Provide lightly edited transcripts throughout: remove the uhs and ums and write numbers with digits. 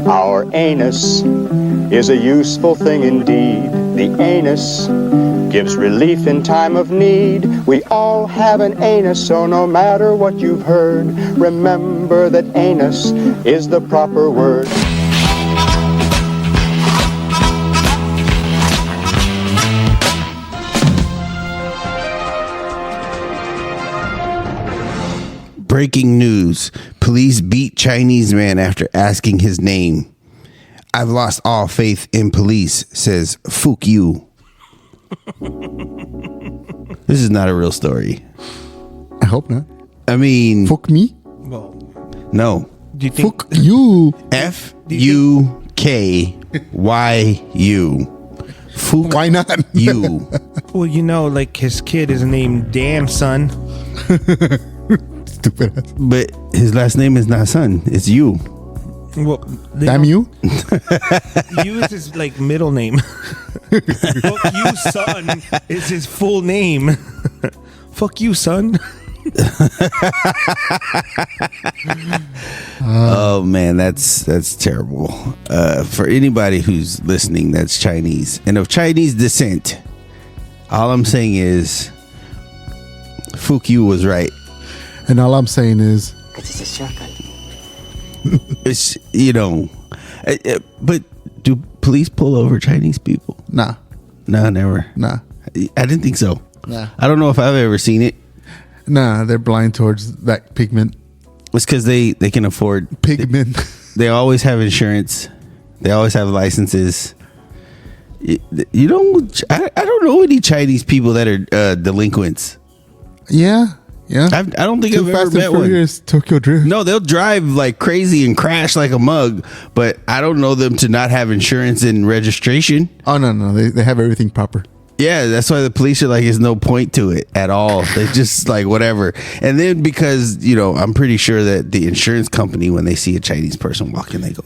Our anus is a useful thing indeed. The anus gives relief in time of need. We all have an anus, so no matter what you've heard, remember that anus is the proper word. Breaking news. Police beat Chinese man after asking his name. I've lost all faith in police, says Fuck you. This is not a real story. I hope not. I mean... Fuck me? Well, no. do you think... Fuck you. F-U-K-Y-U. Fuck Why not? you. Well, you know, like his kid is named Dan Son. Stupid ass. But his last name is not Son. It's you. Well, Damn you. You is his like middle name. Fuck you, son, is his full name. Fuck you, son. Oh man, that's terrible. For anybody who's listening that's Chinese and of Chinese descent, all I'm saying is Fuck you was right. And all I'm saying is, it's, you know, but do police pull over Chinese people? nah. No, never. Nah. I didn't think so. Nah. I don't know if I've ever seen it. Nah, they're blind towards that pigment. It's because they can afford Pigment. They always have insurance. They always have licenses. You don't. I don't know any Chinese people that are delinquents. Yeah. Yeah. I don't think Too I've ever Fast met and one. Furious, Tokyo Drift. No, they'll drive like crazy and crash like a mug, but I don't know them to not have insurance and registration. Oh, no. They have everything proper. Yeah, that's why the police are like, there's no point to it at all. They just like whatever. And then because, you know, I'm pretty sure that the insurance company, when they see a Chinese person walking, they go,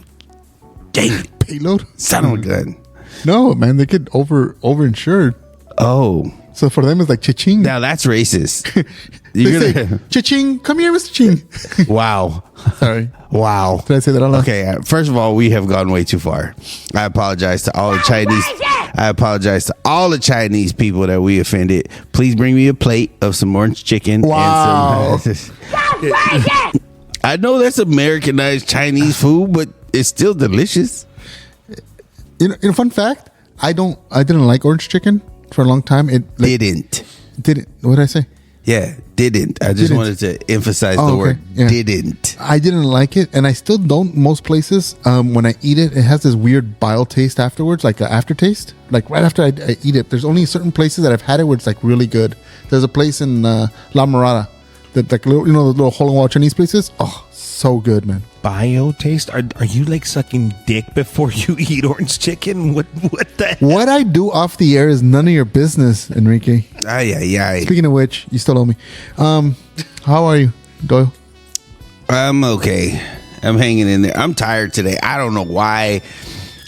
dang it, Payload? son of a gun. No, man. They get overinsured. Oh, So for them, it's like cha-ching. now that's racist. They You're say, gonna, cha-ching, come here, Mr. Ching. wow. Sorry. Wow. Did I say that out loud? Okay, first of all, we have gone way too far. I apologize to all the Chinese. I apologize to all the Chinese people that we offended. Please bring me a plate of some orange chicken. Wow. And some. I know that's Americanized Chinese food, but it's still delicious. You know, fun fact, I didn't like orange chicken for a long time. It like, Didn't. what did I say? Yeah, didn't. I just Didn't. wanted to emphasize Oh, the okay. word Yeah. didn't. I didn't like it, and I still don't. Most places, when I eat it, it has this weird bile taste afterwards, like an aftertaste. Like right after I eat it, there's only certain places that I've had it where it's like really good. There's a place in La Mirada that like little, the little hole in wall Chinese places. Oh, so good, man. Bio taste? Are you like sucking dick before you eat orange chicken? What the heck? What I do off the air is none of your business, Enrique. Yeah. Speaking of which, you still owe me. How are you, Doyle? I'm okay. I'm hanging in there. I'm tired today. I don't know why.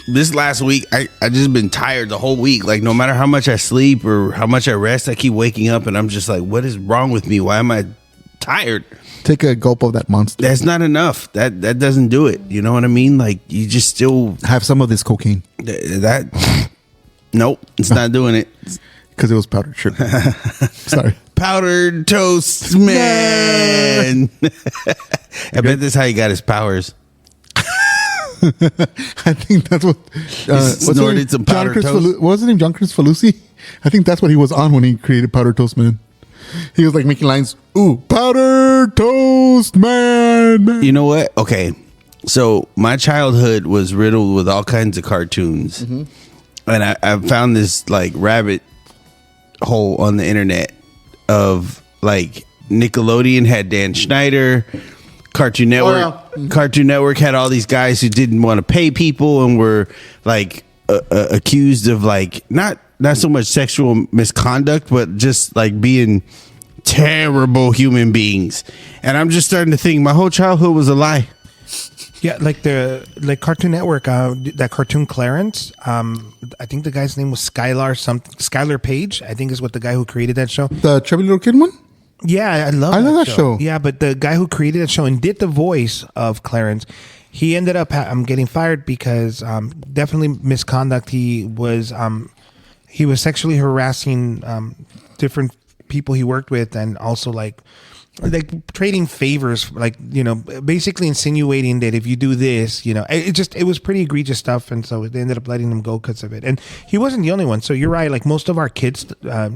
This last week, I just been tired the whole week. Like, no matter how much I sleep or how much I rest, I keep waking up and I'm just like, what is wrong with me? Why am I tired? Take a gulp of that monster. That's not enough. That doesn't do it. You know what I mean? Like, you just still... Have some of this cocaine. Nope, it's not doing it. Because it was powdered sugar. Sorry. Powdered toast, man. I bet that's how he got his powers. I think that's what... snorted some powdered toast. What was his name? John Chris Falusi? I think that's what he was on when he created Powdered Toast Man. He was like making lines, ooh, Powdered Toast Man. You know what? Okay. So my childhood was riddled with all kinds of cartoons. Mm-hmm. And I found this like rabbit hole on the internet of like Nickelodeon had Dan Schneider, Cartoon Network. Oh, yeah. Cartoon Network had all these guys who didn't want to pay people and were like accused of like not so much sexual misconduct, but just like being terrible human beings. And I'm just starting to think my whole childhood was a lie. Yeah, like Cartoon Network, that cartoon Clarence. I think the guy's name was Skylar Page. I think is what the guy who created that show. The Chubby Little Kid one? Yeah, I love that show. Yeah, but the guy who created that show and did the voice of Clarence, he ended up getting fired because definitely misconduct. He was sexually harassing different people he worked with, and also like trading favors, like, you know, basically insinuating that if you do this, you know, it was pretty egregious stuff. And so they ended up letting him go because of it. And he wasn't the only one. So you're right. Like most of our kids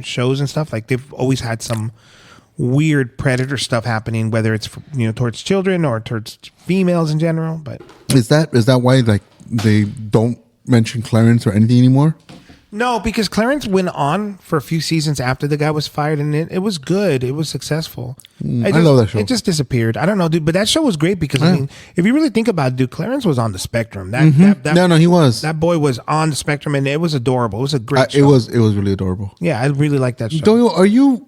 shows and stuff, like they've always had some weird predator stuff happening, whether it's, you know, towards children or towards females in general. But is that why like they don't mention Clarence or anything anymore? No, because Clarence went on for a few seasons after the guy was fired, and it was good. It was successful. I love that show. It just disappeared. I don't know, dude. But that show was great because, I mean, if you really think about it, dude, Clarence was on the spectrum. No, he was. That boy was on the spectrum, and it was adorable. It was a great show. It was really adorable. Yeah, I really like that show. Doyle, are you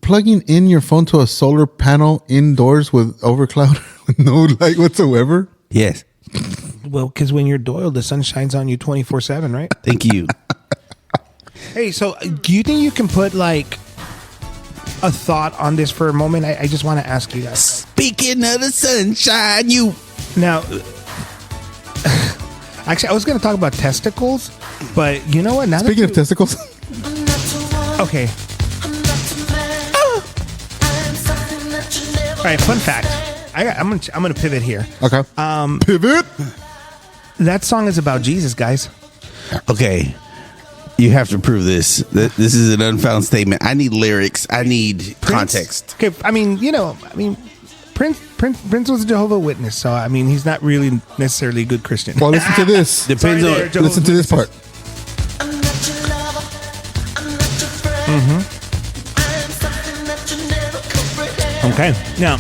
plugging in your phone to a solar panel indoors with overcloud with no light whatsoever? Yes. Well, because when you're Doyle, the sun shines on you 24/7, right? Thank you. Hey, so do you think you can put like a thought on this for a moment? I just want to ask you that. Speaking of the sunshine, you. Now, actually, I was going to talk about testicles, but you know what? Now Speaking of testicles, okay. All right, fun fact. I'm gonna pivot here. okay. Pivot. That song is about Jesus, guys. Okay. You have to prove this. This is an unfound statement. I need lyrics. I need context. Okay, I mean, you know, Prince was a Jehovah's Witness, so I mean, he's not really necessarily a good Christian. Well, listen to this. Depends on. Listen to this part. Okay, now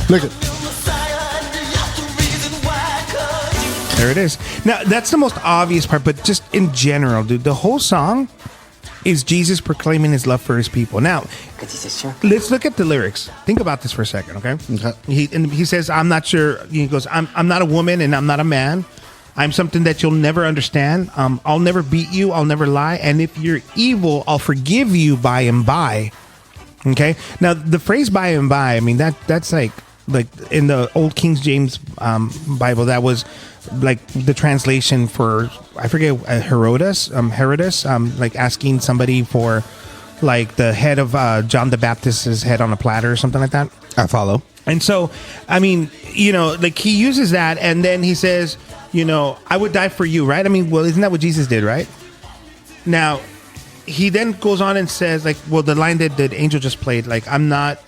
Look at. there it is. Now that's the most obvious part, but just in general, dude, the whole song is Jesus proclaiming his love for his people. Now, let's look at the lyrics. Think about this for a second, okay? He says, "I'm not sure." He goes, "I'm not a woman and I'm not a man. I'm something that you'll never understand. I'll never beat you. I'll never lie. And if you're evil, I'll forgive you by and by." Okay. Now the phrase "by and by," I mean that's like in the old King James Bible, that was like the translation for, I forget, Herodotus, like asking somebody for like the head of John the Baptist's head on a platter or something like that. I follow. And so, I mean, you know, like he uses that, and then he says, you know, "I would die for you," right? I mean, well, isn't that what Jesus did, right? Now, he then goes on and says, like, well, the line that the angel just played, like, I'm not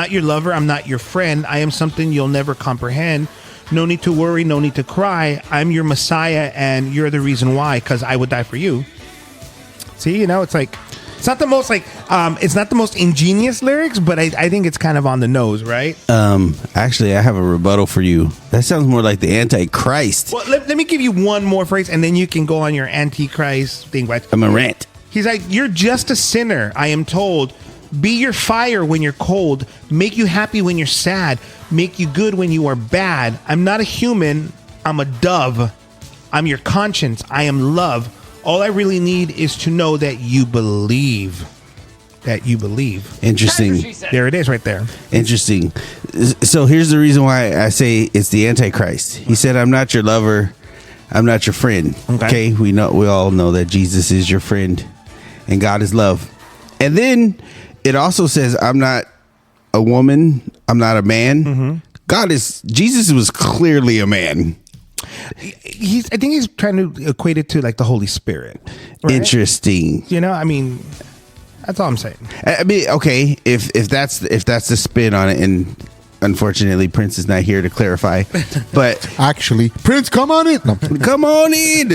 your lover, I'm not your friend, I am something you'll never comprehend. No need to worry, no need to cry. I'm your Messiah, and you're the reason why, because I would die for you. See, you know, it's like, it's not the most like, it's not the most ingenious lyrics, but I think it's kind of on the nose, right? Actually, I have a rebuttal for you. That sounds more like the Antichrist. Well, let me give you one more phrase, and then you can go on your Antichrist thing. Right? I'm a rant. He's like, "You're just a sinner, I am told. Be your fire when you're cold. Make you happy when you're sad. Make you good when you are bad. I'm not a human. I'm a dove. I'm your conscience. I am love. All I really need is to know that you believe." That you believe. Interesting. There it is right there. Interesting. So here's the reason why I say it's the Antichrist. He said, "I'm not your lover. I'm not your friend." Okay. We all know that Jesus is your friend and God is love. And then it also says, "I'm not a woman. I'm not a man." Jesus was clearly a man. I think he's trying to equate it to like the Holy Spirit. Right? Interesting. You know, I mean, that's all I'm saying. I mean, okay, if that's the spin on it, and unfortunately Prince is not here to clarify, but Actually, Prince, come on in. No. come on in.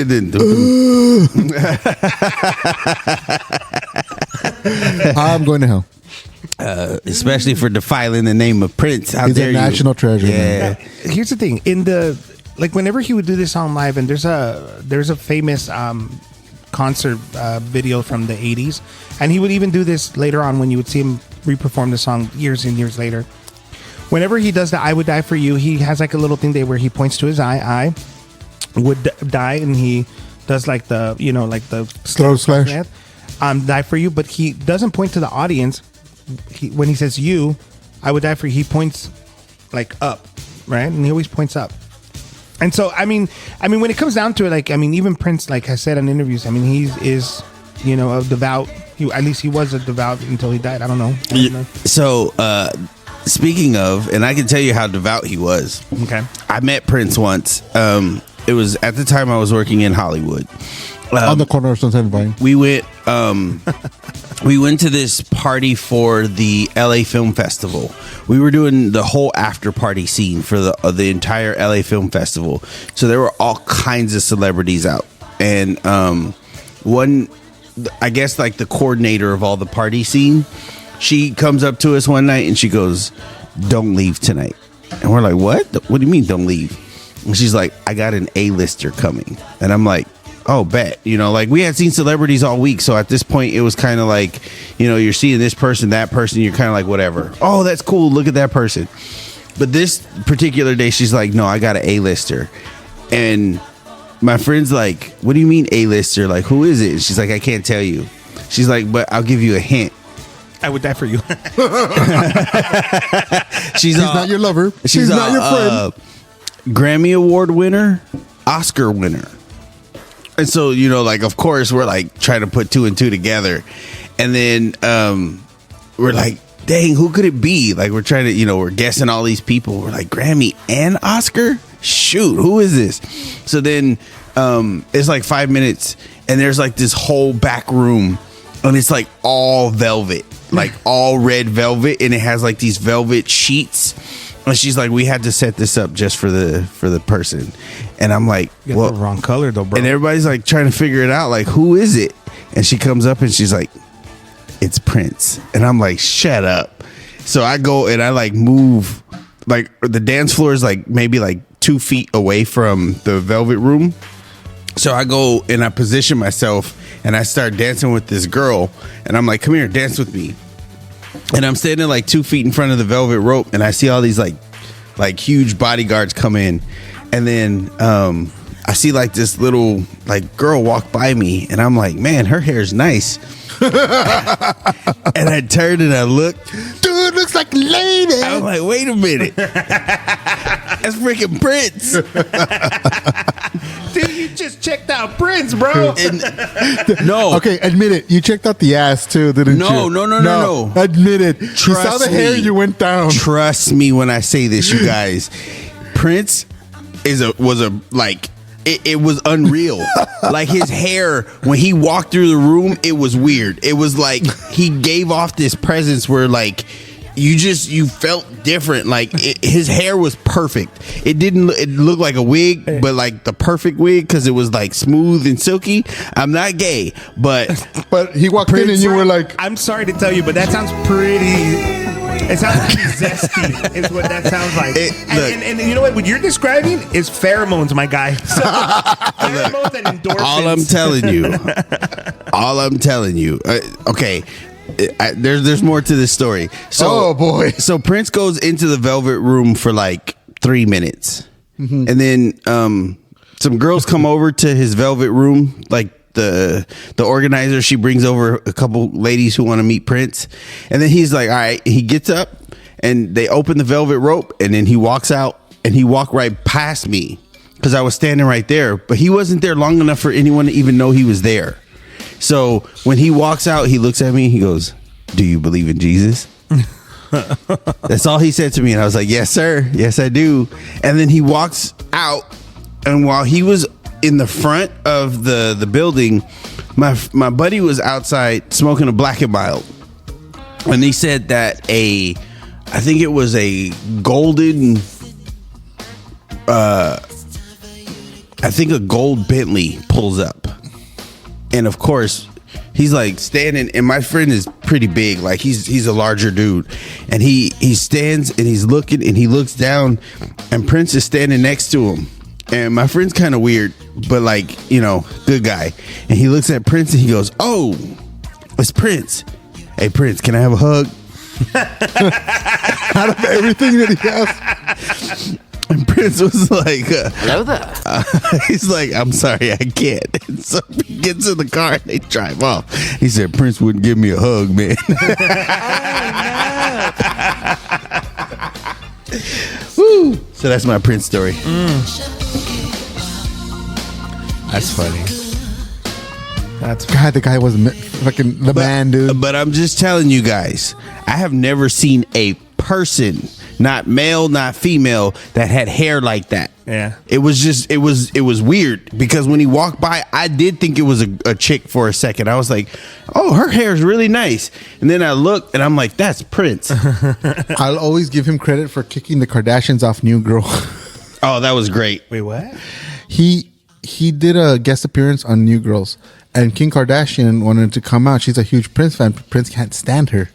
I'm going to hell. Especially for defiling the name of Prince. How He's dare a you? national treasure. Yeah. Man. Here's the thing: like whenever he would do this on live, and there's a famous concert video from the 80s, and he would even do this later on when you would see him reperform the song years and years later. Whenever he does the "I would die for you," he has like a little thing there where he points to his eye. I would die, and he does like the, you know, like the Throat slash. Die for you, but he doesn't point to the audience. When he says "you," I would die for you, he points like up, right? And he always points up. And so, I mean, when it comes down to it, like, I mean, even Prince, like I said in interviews, I mean, he is, you know, a devout. At least he was a devout until he died. I don't know. So, speaking of, and I can tell you how devout he was. Okay. I met Prince once. It was at the time I was working in Hollywood. On the corner of Sunset and Vine. We went to this party for the LA Film Festival. We were doing the whole after party scene for the entire LA Film Festival. So there were all kinds of celebrities out. And one, I guess like the coordinator of all the party scene, she comes up to us one night and she goes, "Don't leave tonight." And we're like, "What? What do you mean don't leave?" And she's like, "I got an A-lister coming." And I'm like, "Oh, bet." You know, like we had seen celebrities all week. So at this point, it was kind of like, you know, you're seeing this person, that person. You're kind of like, whatever. Oh, that's cool. Look at that person. But this particular day, she's like, "No, I got an A-lister." And my friend's like, "What do you mean A-lister? Like, who is it?" And she's like, "I can't tell you." She's like, "But I'll give you a hint." I would die for you. She's not your lover. She's not your friend. Grammy Award winner, Oscar winner. And so, you know, like, of course, we're like trying to put two and two together. And then we're like, dang, who could it be? Like, we're trying to, you know, we're guessing all these people. We're like, Grammy and Oscar? Shoot, who is this? So then it's like 5 minutes and there's like this whole back room and it's like all velvet, like all red velvet. And it has like these velvet sheets. And she's like, "We had to set this up just for the person." And I'm like, you got the wrong color though, bro. And everybody's like trying to figure it out, like, who is it? And she comes up and she's like, "It's Prince." And I'm like, "Shut up." So I go and I like move, like the dance floor is like maybe like 2 feet away from the velvet room. So I go and I position myself and I start dancing with this girl. And I'm like, "Come here, dance with me." And I'm standing like 2 feet in front of the velvet rope, and I see all these like huge bodyguards come in, and then I see like this little like girl walk by me, and I'm like, "Man, her hair's nice." And I turned and I looked, dude, looks like a lady. I'm like, "Wait a minute, that's freaking Prince." Dude, you just checked out Prince, bro. No. Okay, admit it. You checked out the ass too, didn't you? No. Admit it. You Trust saw the hair, me. you went down. Trust me when I say this, you guys. Prince was unreal. Like his hair, when he walked through the room, it was weird. It was like he gave off this presence where like you felt different. Like his hair was perfect. It looked like a wig, but like the perfect wig because it was like smooth and silky. I'm not gay, but he walked in and you were like, I'm sorry to tell you, but that sounds pretty. It sounds pretty zesty, is what that sounds like. And you know what you're describing is pheromones, my guy. So, pheromones and endorphins. All I'm telling you. Okay. There's more to this story. So, oh boy. So Prince goes into the velvet room for like 3 minutes. Mm-hmm. And then some girls come over to his velvet room, like the organizer, she brings over a couple ladies who want to meet Prince. And then he's like, all right, he gets up and they open the velvet rope and then he walks out and he walked right past me because I was standing right there, but he wasn't there long enough for anyone to even know he was there. So when he walks out, he looks at me and he goes, "Do you believe in Jesus?" That's all he said to me. And I was like, "Yes, sir. Yes, I do." And then he walks out. And while he was in the front of the building, my buddy was outside smoking a Black and Mild. And he said that I think it was a golden, I think a gold Bentley pulls up. And of course, he's like standing, and my friend is pretty big. Like he's a larger dude. And he stands and he's looking and he looks down and Prince is standing next to him. And my friend's kind of weird, but like, you know, good guy. And he looks at Prince and he goes, "Oh, it's Prince. Hey, Prince, can I have a hug?" Out of everything that he has. And Prince was like, "Hello there." He's like, "I'm sorry, I can't." And so he gets in the car and they drive off. He said, "Prince wouldn't give me a hug, man." So that's my Prince story. That's funny. That's God, the guy was fucking the man, dude. But I'm just telling you guys, I have never seen a person, not male, not female, that had hair like that. Yeah. It was weird because when he walked by, I did think it was a chick for a second. I was like, oh, her hair is really nice. And then I looked and I'm like, that's Prince. I'll always give him credit for kicking the Kardashians off New Girl. Oh, that was great. Wait, what? He did a guest appearance on New Girls, and Kim Kardashian wanted to come out. She's a huge Prince fan. Prince can't stand her.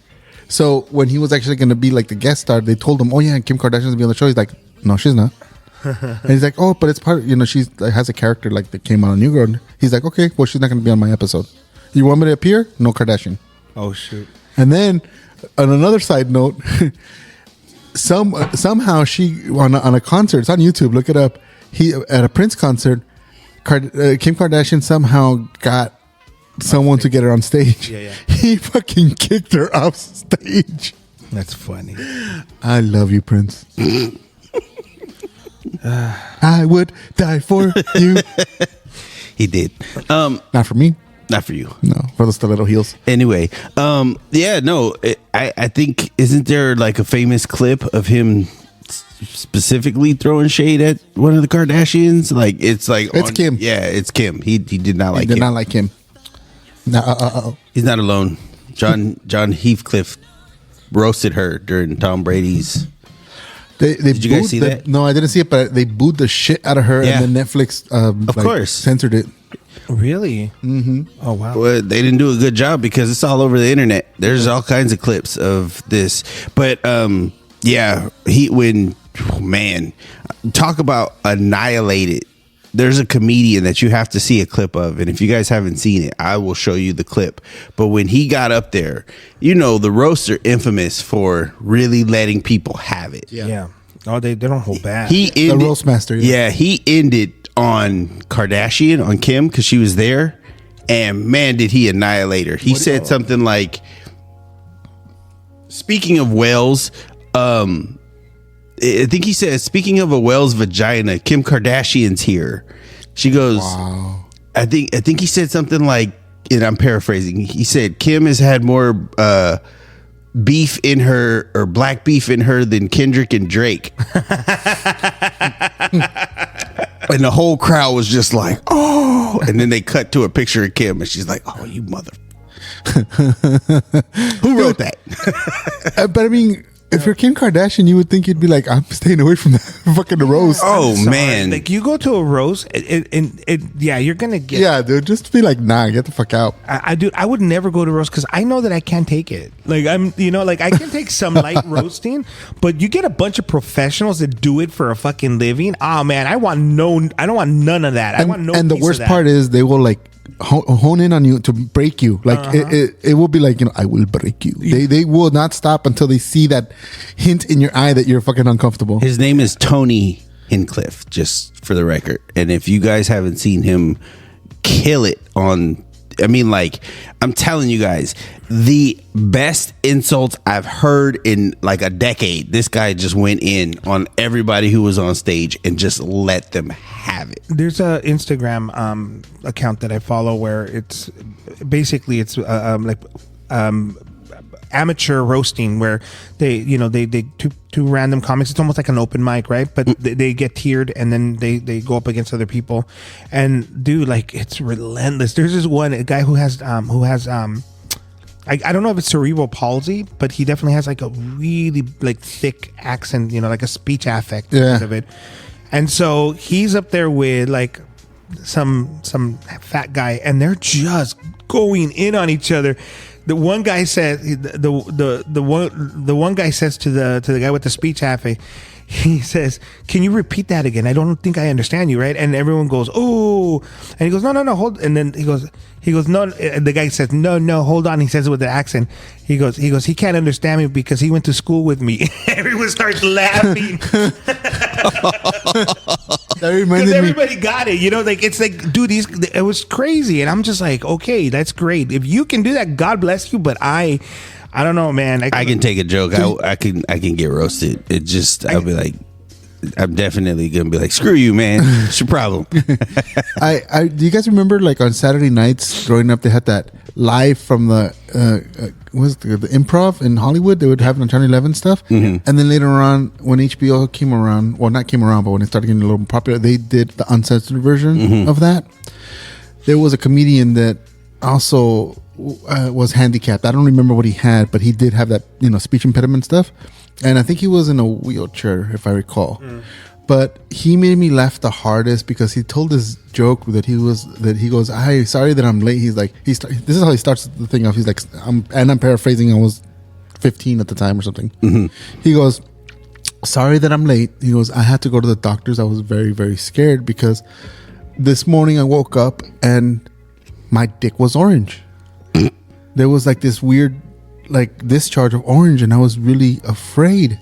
So when he was actually going to be like the guest star, they told him, oh yeah, Kim Kardashian's going to be on the show. He's like, no, she's not. And he's like, oh, but it's part, she has a character like that came out on New Girl. He's like, okay, well, she's not going to be on my episode. You want me to appear? No Kardashian. Oh, shoot. And then on another side note, somehow she on a concert, it's on YouTube, look it up. He at a Prince concert, Kim Kardashian somehow got someone to get her on stage. Yeah. He fucking kicked her off stage. That's funny. I love you, Prince. I would die for you. He did. Not for me. Not for you. No, for the stiletto heels. Anyway, I think, isn't there like a famous clip of him specifically throwing shade at one of the Kardashians? Like it's Kim. Yeah, it's Kim. He did not like He did Kim. not like him. No, He's not alone. John Heathcliff roasted her during Tom Brady's. Did you guys see that? No, I didn't see it, but they booed the shit out of her, Yeah. and then Netflix, Of course. censored it. Really? Mm-hmm. Oh, wow. Well, they didn't do a good job because it's all over the internet. There's all kinds of clips of this. But talk about annihilated. There's a comedian that you have to see a clip of, and if you guys haven't seen it, I will show you the clip. But when he got up there, the roasts are infamous for really letting people have it. Yeah. Oh, they don't hold back. He ended, The roast master. Yeah, he ended on Kardashian, on Kim, because she was there, and man, did he annihilate her. He said something like, speaking of whales, I think he said, speaking of a whale's vagina, Kim Kardashian's here. She goes, Wow. I think he said something like, and I'm paraphrasing, he said Kim has had more beef in her, or black beef in her, than Kendrick and Drake. And the whole crowd was just like, oh. And then they cut to a picture of Kim, and she's like, oh, you mother. Who wrote that? But I mean, if you're Kim Kardashian, you would think you'd be like, I'm staying away from that fucking roast. Oh, Sorry. man. Like, you go to a roast, you're going to get... Yeah, dude, just be like, nah, get the fuck out. I would never go to roast because I know that I can't take it. Like, I can take some light roasting, but you get a bunch of professionals that do it for a fucking living. Oh, man, I don't want none of that. I want no And the piece of worst that. part is they will like hone in on you to break you. Like it will be like, I will break you. They will not stop until they see that hint in your eye that you're fucking uncomfortable. His name is Tony Hinchcliffe, just for the record. And if you guys haven't seen him kill it on, I'm telling you guys, the best insults I've heard in like a decade. This guy just went in on everybody who was on stage and just let them have it. There's a Instagram account that I follow where it's basically amateur roasting, where they two random comics. It's almost like an open mic, right? But they get tiered and then they go up against other people. And dude, like, it's relentless. There's this one guy who has I don't know if it's cerebral palsy, but he definitely has like a really like thick accent, like a speech affect kind of it. And so he's up there with like some fat guy, and they're just going in on each other. The one guy says the one guy says to the guy with the speech affect, he says, "Can you repeat that again? I don't think I understand you, right?" And everyone goes, "Oh," and he goes, "No, hold." And then he goes, "No." And the guy says, "No, hold on." He says it with the accent. He goes, "He can't understand me because he went to school with me." Everyone starts laughing. That reminded Because me. everybody got it, like, it's like, dude, it was crazy. And I'm just like, okay, that's great. If you can do that, God bless you. But I don't know, man. I can take a joke. I can get roasted. I'll be like, I'm definitely gonna be like, screw you, man. It's your problem. I do you guys remember like on Saturday nights growing up they had that live from the the improv in Hollywood? They would have it on Channel 11 stuff, and then later on when HBO came around, well not came around, but when it started getting a little more popular, they did the uncensored version of that. There was a comedian that also was handicapped. I don't remember what he had, but he did have that speech impediment stuff, and I think he was in a wheelchair if I recall. But he made me laugh the hardest because he told this joke that he goes, "Hi, sorry that I'm late." He's like, this is how he starts the thing off. He's like, I'm paraphrasing. I was 15 at the time or something. He goes, "Sorry that I'm late." He goes, "I had to go to the doctor's. I was very, very scared because this morning I woke up and my dick was orange. There was like this weird, like discharge of orange, and I was really afraid."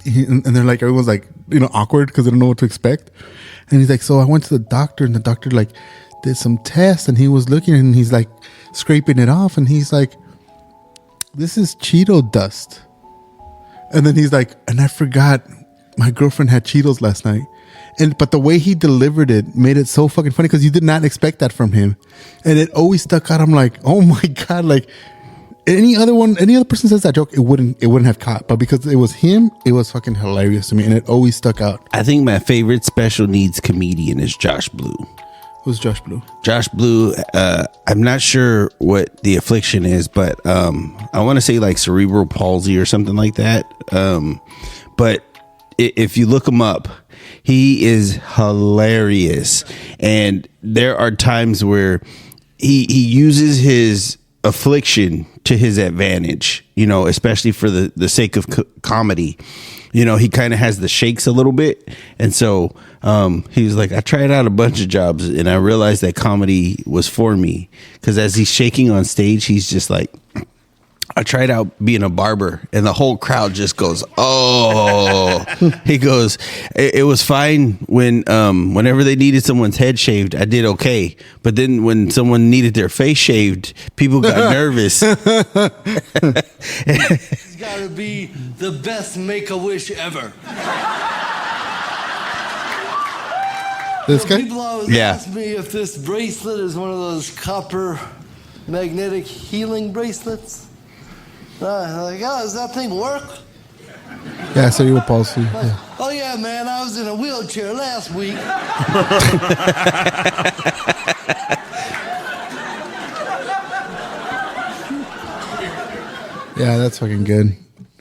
And they're like, everyone's like, awkward because they don't know what to expect. And he's like, so I went to the doctor, and the doctor like did some tests, and he was looking, and he's like scraping it off, and he's like, "This is Cheeto dust." And then he's like, "And I forgot my girlfriend had Cheetos last night." But the way he delivered it made it so fucking funny because you did not expect that from him, and it always stuck out. I'm like, oh my god, like any other person says that joke, it wouldn't have caught, but because it was him, it was fucking hilarious to me, and it always stuck out. I think my favorite special needs comedian is Josh Blue. Who's Josh Blue? Josh Blue, I'm not sure what the affliction is, but I want to say like cerebral palsy or something like that. But if you look him up, he is hilarious, and there are times where he uses his affliction to his advantage, especially for the sake of comedy. He kind of has the shakes a little bit, and so he was like, I tried out a bunch of jobs and I realized that comedy was for me, because as he's shaking on stage, he's just like, I tried out being a barber, and the whole crowd just goes, oh. He goes, it was fine whenever they needed someone's head shaved, I did okay. But then when someone needed their face shaved, people got nervous. He's got to be the best Make-A-Wish ever. This guy? People always ask me if this bracelet is one of those copper magnetic healing bracelets. Like, oh, does that thing work? Yeah, cerebral palsy. Yeah. Oh yeah, man, I was in a wheelchair last week. Yeah, that's fucking good.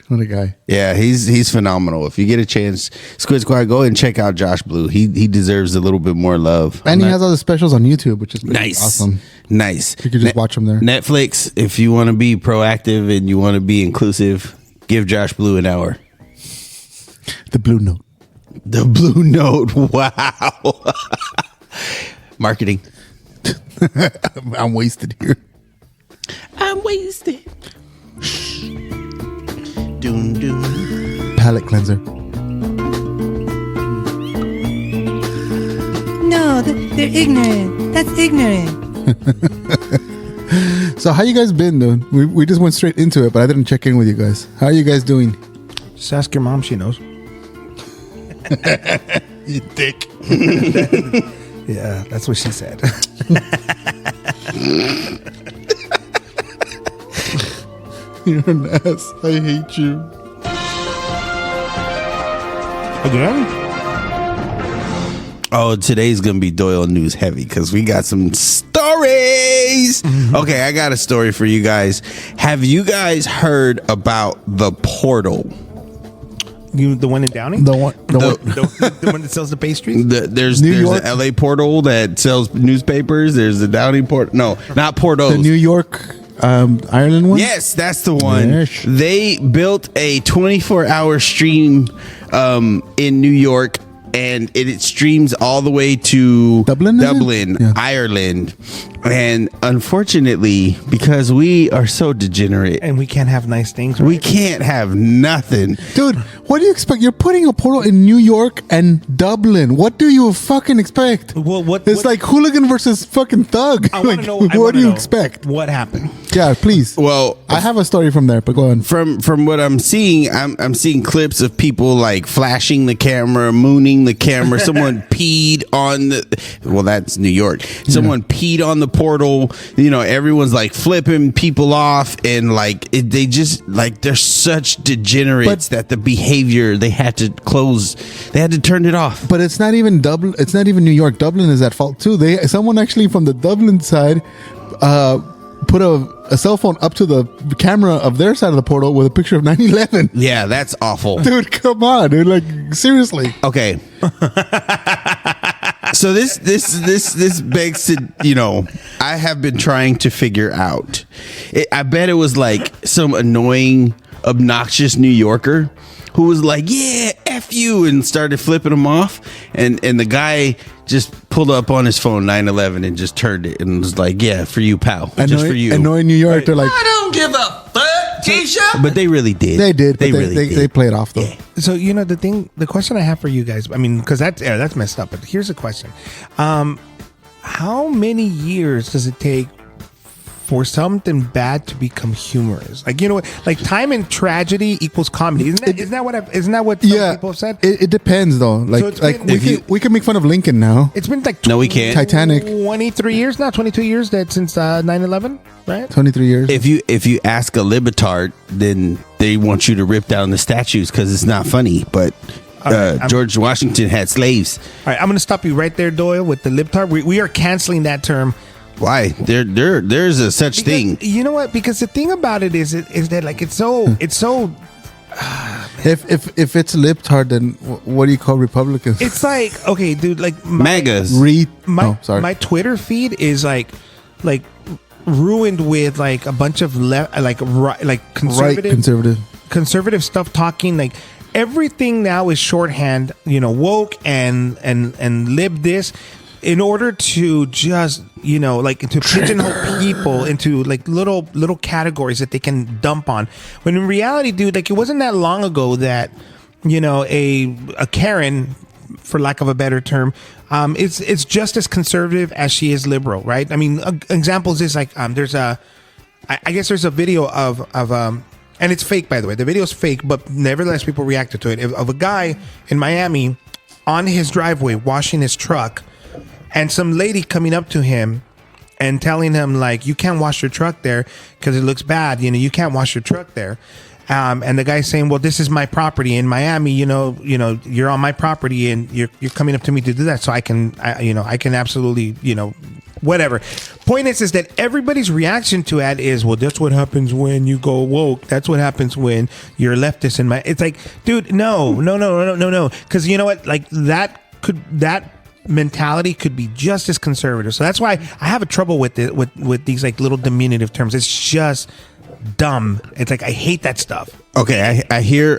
What a guy. Yeah, he's phenomenal. If you get a chance, Squid Squad, go and check out Josh Blue. He deserves a little bit more love. And he has all the specials on YouTube, which is nice. Awesome. Nice. You could just watch them there. Netflix, if you want to be proactive and you want to be inclusive, give Josh Blue an hour. The Blue Note. The Blue Note. Wow. Marketing. I'm wasted here. I'm wasted. Doom, doom. Palate cleanser. No, they're ignorant. That's ignorant. So how you guys been, dude? We just went straight into it, but I didn't check in with you guys. How are you guys doing? Just ask your mom, she knows. You dick. Yeah, that's what she said. You're an ass. I hate you. Again? Oh, today's gonna be Doyle news heavy because we got some stories. Okay, I got a story for you guys. Have you guys heard about the Portal? The one in Downey? The one The one that sells the pastries? There's York? the LA Portal that sells newspapers. There's the Downey Portal. No, not Portos. the New York, Ireland one? Yes, that's the one. Yes. They built a 24-hour stream in New York, and it streams all the way to Dublin, Yeah. Ireland. And unfortunately, because we are so degenerate, And we can't have nice things, right? we can't have nothing. Dude, what do you expect? You're putting a portal in New York and Dublin. What do you fucking expect? Well, It's like hooligan versus fucking thug. I want Like, to know. what do you expect? What happened? Yeah, please. Well, I have a story from there, but go on. From what I'm seeing, I'm seeing clips of people like flashing the camera, mooning the camera. Someone peed on that's New York. Someone peed on the portal. You know, everyone's like flipping people off, and like they just like they're such degenerates that the behavior they had to close. They had to turn it off. But it's not even Dublin. It's not even New York. Dublin is at fault too. Someone actually from the Dublin side put a cell phone up to the camera of their side of the portal with a picture of 9/11. Yeah, that's awful. Dude, come on, dude. Like, seriously. Okay. So this begs to, you know, I have been trying to figure out. I bet it was like some annoying, obnoxious New Yorker who was like, yeah, F you, and started flipping them off. And the guy just pulled up on his phone 9/11 and just turned it and was like, yeah, for you, pal. Just for you. Annoying New York, they're like, I don't give a fuck, Keisha. But they really did. they did. They really did. They played off, though. Yeah. So, you know, the question I have for you guys, I mean, because that's messed up, but here's the question. How many years does it take for something bad to become humorous? Like, you know what, like time and tragedy equals comedy. Isn't that what some people have said? It depends, though. Like, been- we can make fun of Lincoln now. It's been like No, we can't. Titanic. 23 years now, 22 years that since 9/11, right? 23 years. If you ask a libetard, then they want you to rip down the statues because it's not funny. But George Washington had slaves. All right, I'm going to stop you right there, Doyle, with the libtard. We are canceling that term. Why? There's a such thing. You know what? Because the thing about it is that like it's so if it's libtard, then what do you call Republicans? it's like, okay, dude, like MAGAs. my Twitter feed is like ruined with like a bunch of conservative stuff talking. Like everything now is shorthand, you know, woke and lib this, in order to just, you know, like to pigeonhole people into like little categories that they can dump on. When in reality, dude, like it wasn't that long ago that, you know, a Karen, for lack of a better term, it's just as conservative as she is liberal, right? I mean, examples is like I guess there's a video of and it's fake, by the way. The video's fake, but nevertheless, people reacted to it, of a guy in Miami on his driveway washing his truck. And some lady coming up to him and telling him, like, you can't wash your truck there because it looks bad. You know, you can't wash your truck there. And the guy's saying, well, this is my property in Miami. You know, you're on my property and you're coming up to me to do that. So I can absolutely, you know, whatever. Point is that everybody's reaction to that is, well, that's what happens when you go woke. That's what happens when you're leftist in my. It's like, dude, no. Because you know what? Like that mentality could be just as conservative. So that's why I have a trouble with it with these like little diminutive terms. It's just dumb. It's like I hate that stuff. Okay, I hear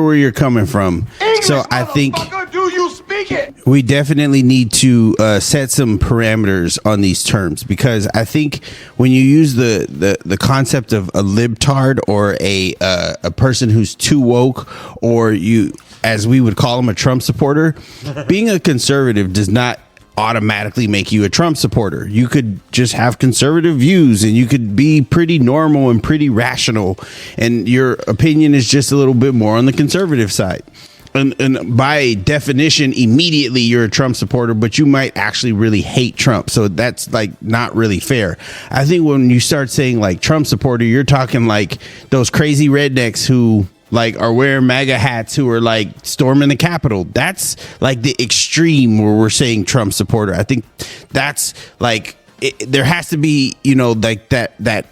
where you're coming from. English, so I think do you speak it? we definitely need to set some parameters on these terms, because I think when you use the concept of a libtard or a person who's too woke, or you, as we would call him, a Trump supporter, being a conservative does not automatically make you a Trump supporter. You could just have conservative views and you could be pretty normal and pretty rational, and your opinion is just a little bit more on the conservative side. And by definition, immediately you're a Trump supporter, but you might actually really hate Trump. So that's like not really fair. I think when you start saying like Trump supporter, you're talking like those crazy rednecks who like are wearing MAGA hats, who are like storming the Capitol. That's like the extreme where we're saying Trump supporter. I think that's like there has to be, you know, like that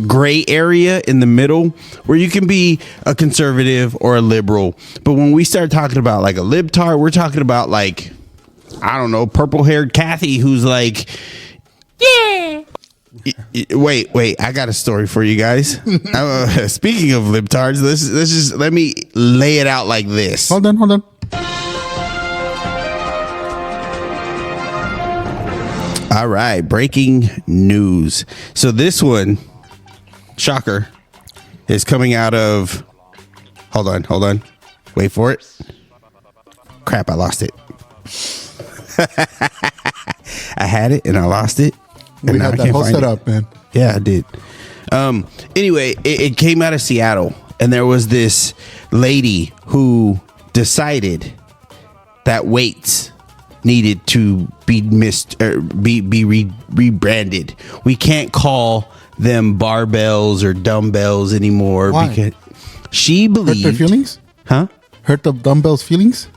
gray area in the middle where you can be a conservative or a liberal. But when we start talking about like a libtard, we're talking about like, I don't know, purple haired Kathy who's like, yeah. Wait, I got a story for you guys. Speaking of libtards, let me lay it out like this. Hold on. All right, breaking news. So this one, shocker, is coming out of, hold on, wait for it. Crap, I lost it. I had it and I lost it. We had that whole setup, man. Yeah, I did. Anyway, it came out of Seattle, and there was this lady who decided that weights needed to be rebranded. We can't call them barbells or dumbbells anymore. Why? Because she believed. Hurt their feelings? Huh? Hurt the dumbbells' feelings?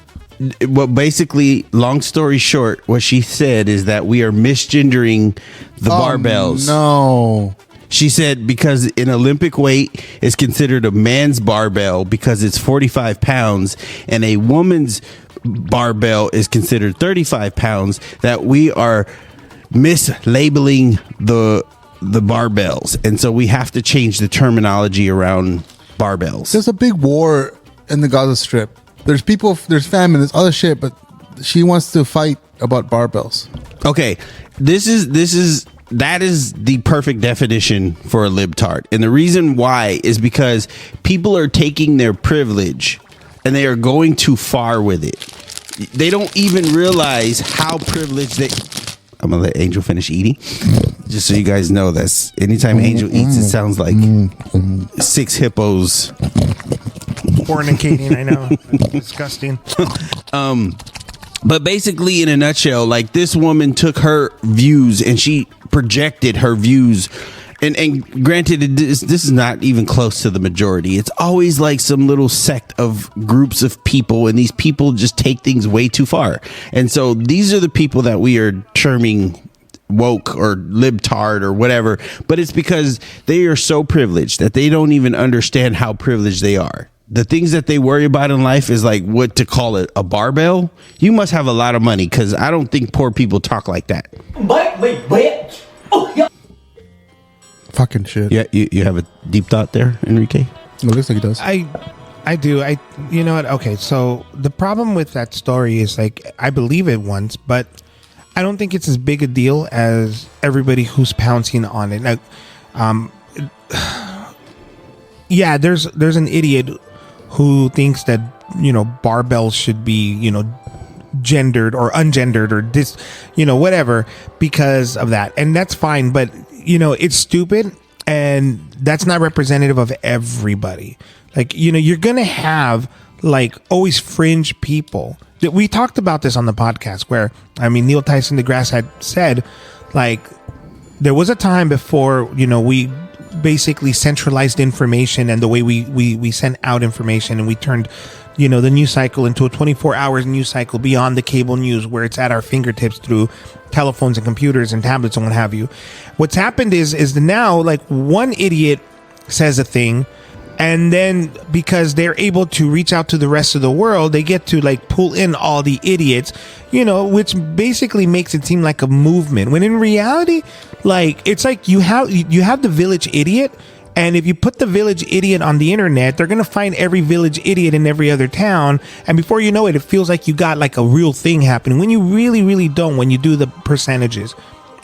Well, basically, long story short, what she said is that we are misgendering the barbells. No. She said because an Olympic weight is considered a man's barbell because it's 45 pounds and a woman's barbell is considered 35 pounds, that we are mislabeling the barbells. And so we have to change the terminology around barbells. There's a big war in the Gaza Strip. There's people, there's famine, there's other shit, but she wants to fight about barbells. Okay, that is the perfect definition for a libtard. And the reason why is because people are taking their privilege and they are going too far with it. They don't even realize how privileged they... I'm going to let Angel finish eating. Just so you guys know, that's anytime Angel eats, it sounds like 6 hippos. Fornicating, I know. Disgusting. But basically, in a nutshell, like, this woman took her views and she projected her views. And granted, this is not even close to the majority. It's always like some little sect of groups of people, and these people just take things way too far. And so these are the people that we are terming woke or libtard or whatever. But it's because they are so privileged that they don't even understand how privileged they are. The things that they worry about in life is like what to call it, a barbell. You must have a lot of money, because I don't think poor people talk like that. Fucking shit. Yeah, you have a deep thought there, Enrique? It looks like he does. I do. You know what? Okay, so the problem with that story is, like, I believe it once, but I don't think it's as big a deal as everybody who's pouncing on it. Now, yeah, there's an idiot who thinks that, you know, barbells should be, you know, gendered or ungendered or this, you know, whatever, because of that. And that's fine, but, you know, it's stupid, and that's not representative of everybody. Like, you know, you're going to have, like, always fringe people. We talked about this on the podcast where, I mean, Neil Tyson deGrasse had said, like, there was a time before, you know, we basically centralized information and the way we sent out information, and we turned, you know, the news cycle into a 24 hours news cycle beyond the cable news, where it's at our fingertips through telephones and computers and tablets and what have you. What's happened is now, like, one idiot says a thing, and then because they're able to reach out to the rest of the world, they get to, like, pull in all the idiots, you know, which basically makes it seem like a movement, when in reality, like, it's like you have the village idiot, and if you put the village idiot on the internet, they're going to find every village idiot in every other town. And before you know it, it feels like you got, like, a real thing happening, when you really, really don't, when you do the percentages.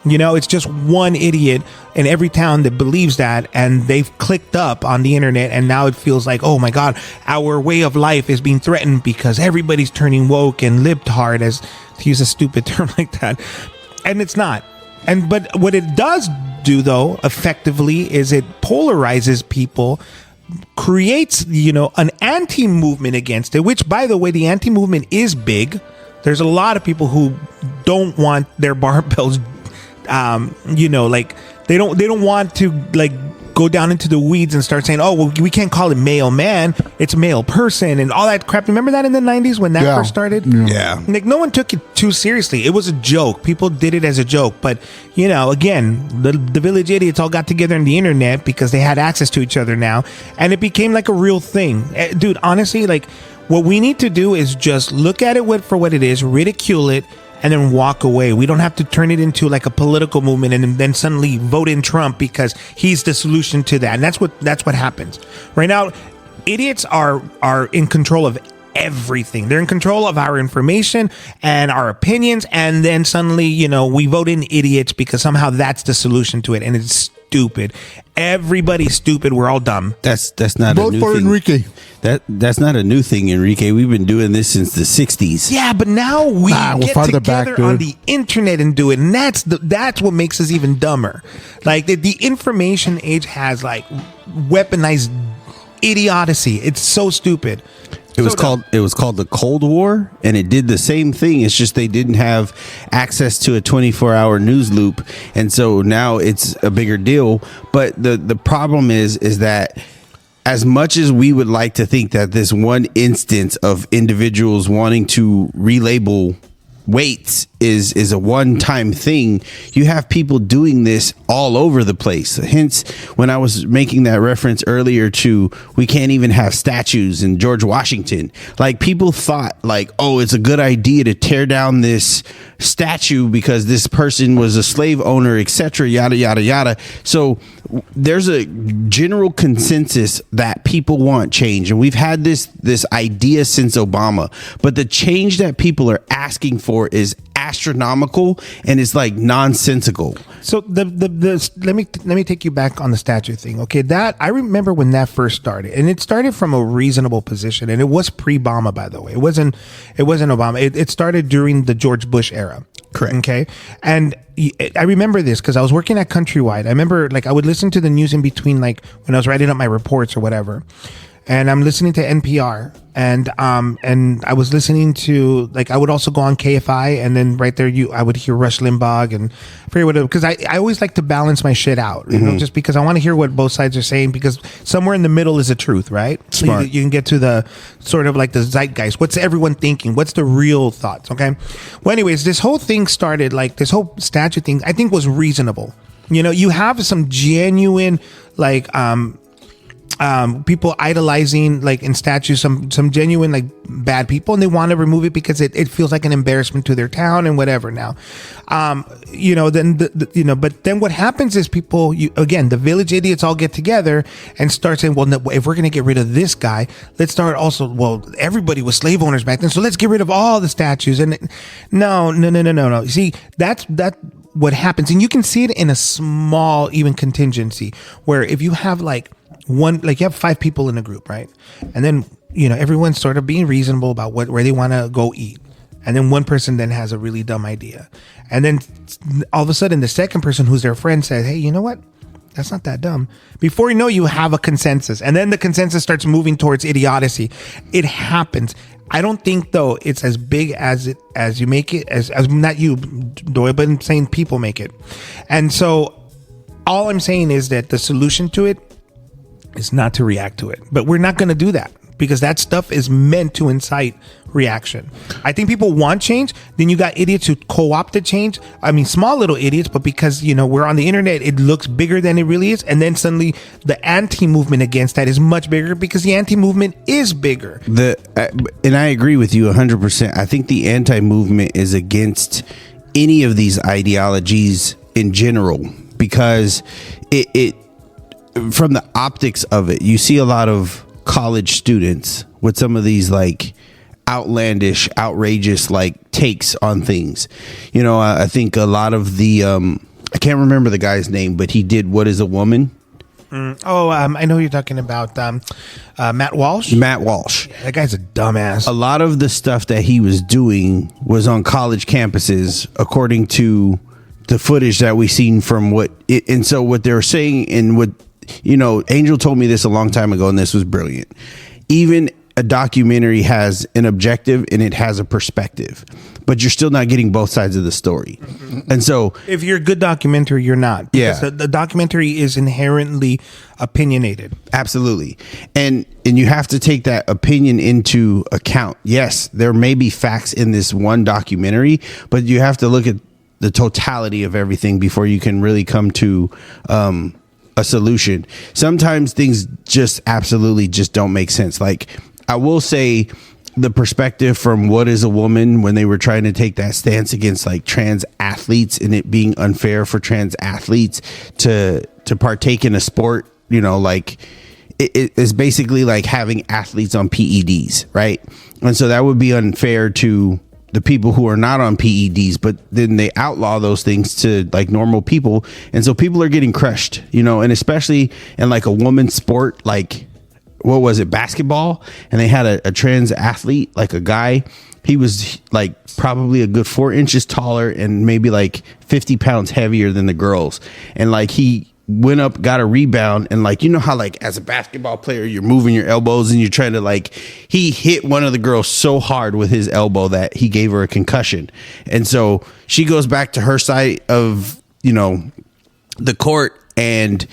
You know, it's just one idiot in every town that believes that, and they've clicked up on the internet, and now it feels like, oh my God, our way of life is being threatened because everybody's turning woke and libtard, as to use a stupid term like that. And it's not. But what it does do, though, effectively, is it polarizes people, creates, you know, an anti-movement against it, which, by the way, the anti-movement is big. There's a lot of people who don't want their barbells, you know, like, they don't want to, like, go down into the weeds and start saying, oh, well, we can't call it male man, it's male person, and all that crap. Remember that in the 90s when that first started? Yeah. Like, no one took it too seriously. It was a joke. People did it as a joke. But, you know, again, the village idiots all got together on the internet because they had access to each other now, and it became like a real thing. Dude, honestly, like, what we need to do is just look at it for what it is, ridicule it, and then walk away. We don't have to turn it into, like, a political movement and then suddenly vote in Trump because he's the solution to that. And that's what happens right now. Idiots are in control of everything. They're in control of our information and our opinions. And then suddenly, we vote in idiots because somehow that's the solution to it. And it's stupid. Everybody's stupid. We're all dumb. That's not Vote a new for thing. Enrique. That's not a new thing, Enrique. We've been doing this since the 60s. Yeah, but now we we're get farther together back, on dude. the internet and do it, and that's what makes us even dumber. Like the information age has like weaponized idiocy. It's so stupid. It was called the Cold War, and it did the same thing. It's just they didn't have access to a 24-hour news loop, and so now it's a bigger deal. But the problem is that as much as we would like to think that this one instance of individuals wanting to relabel weights is a one-time thing, you have people doing this all over the place. Hence, when I was making that reference earlier to we can't even have statues in George Washington, like people thought like, oh, it's a good idea to tear down this statue because this person was a slave owner, etc., yada yada yada. So there's a general consensus that people want change, and we've had this idea since Obama, but the change that people are asking for is astronomical and it's like nonsensical. So let me take you back on the statue thing. Okay, that I remember when that first started, and it started from a reasonable position, and it was pre-Obama, by the way. It wasn't Obama. It started during the George Bush era. Correct. Okay, and I remember this because I was working at Countrywide. I remember like I would listen to the news in between, like when I was writing up my reports or whatever. And I'm listening to NPR, and I was listening to, like, I would also go on KFI, and then right there I would hear Rush Limbaugh, and I forget what, because I always like to balance my shit out, you know, just because I want to hear what both sides are saying, because somewhere in the middle is the truth, right? Smart. So you can get to the sort of like the zeitgeist. What's everyone thinking? What's the real thoughts? Okay. Well, anyways, this whole thing started, like this whole statue thing, I think was reasonable. You know, you have some genuine, like, people idolizing like in statues some genuine like bad people, and they want to remove it because it feels like an embarrassment to their town and whatever. Now you know, then but then what happens is people, again, the village idiots all get together and start saying, well, no, if we're going to get rid of this guy, let's start also, well, everybody was slave owners back then, so let's get rid of all the statues. And no. See, that's what happens, and you can see it in a small even contingency where if you have like one, like you have 5 people in a group, right? And then, you know, everyone's sort of being reasonable about where they want to go eat. And then one person then has a really dumb idea. And then all of a sudden the second person who's their friend says, hey, you know what? That's not that dumb. Before you know, you have a consensus. And then the consensus starts moving towards idiocy. It happens. I don't think, though, it's as big as you make it, as not you, Doyle, but I'm saying people make it. And so all I'm saying is that the solution to it is not to react to it. But we're not going to do that because that stuff is meant to incite reaction. I think people want change. Then you got idiots who co-opt the change. I mean, small little idiots, but because, you know, we're on the internet, it looks bigger than it really is. And then suddenly the anti-movement against that is much bigger because the anti-movement is bigger. And I agree with you 100%. I think the anti-movement is against any of these ideologies in general because it from the optics of it, you see a lot of college students with some of these like outlandish, outrageous like takes on things. You know, I think a lot of the I can't remember the guy's name, but he did What Is a Woman? I know who you're talking about. Matt Walsh. Matt Walsh. Yeah, that guy's a dumbass. A lot of the stuff that he was doing was on college campuses, according to the footage that we seen from and so what they're saying, and what, you know, Angel told me this a long time ago, and this was brilliant. Even a documentary has an objective and it has a perspective, but you're still not getting both sides of the story. And so if you're a good documentary, you're not. Because Yeah. the documentary is inherently opinionated. absolutely. And you have to take that opinion into account. Yes, there may be facts in this one documentary, but you have to look at the totality of everything before you can really come to a solution. Sometimes things just absolutely just don't make sense. Like, I will say the perspective from What Is a Woman, when they were trying to take that stance against like trans athletes and it being unfair for trans athletes to partake in a sport, you know, like is basically like having athletes on PEDs, right? And so that would be unfair to the people who are not on PEDs, but then they outlaw those things to like normal people. And so people are getting crushed, you know, and especially in like a woman's sport, like what was it, basketball? And they had a trans athlete, like a guy. He was like probably a good 4 inches taller and maybe like 50 pounds heavier than the girls. And like he went up, got a rebound, and like, you know how like as a basketball player you're moving your elbows and you're trying to like, he hit one of the girls so hard with his elbow that he gave her a concussion. And so she goes back to her side of, you know, the court, and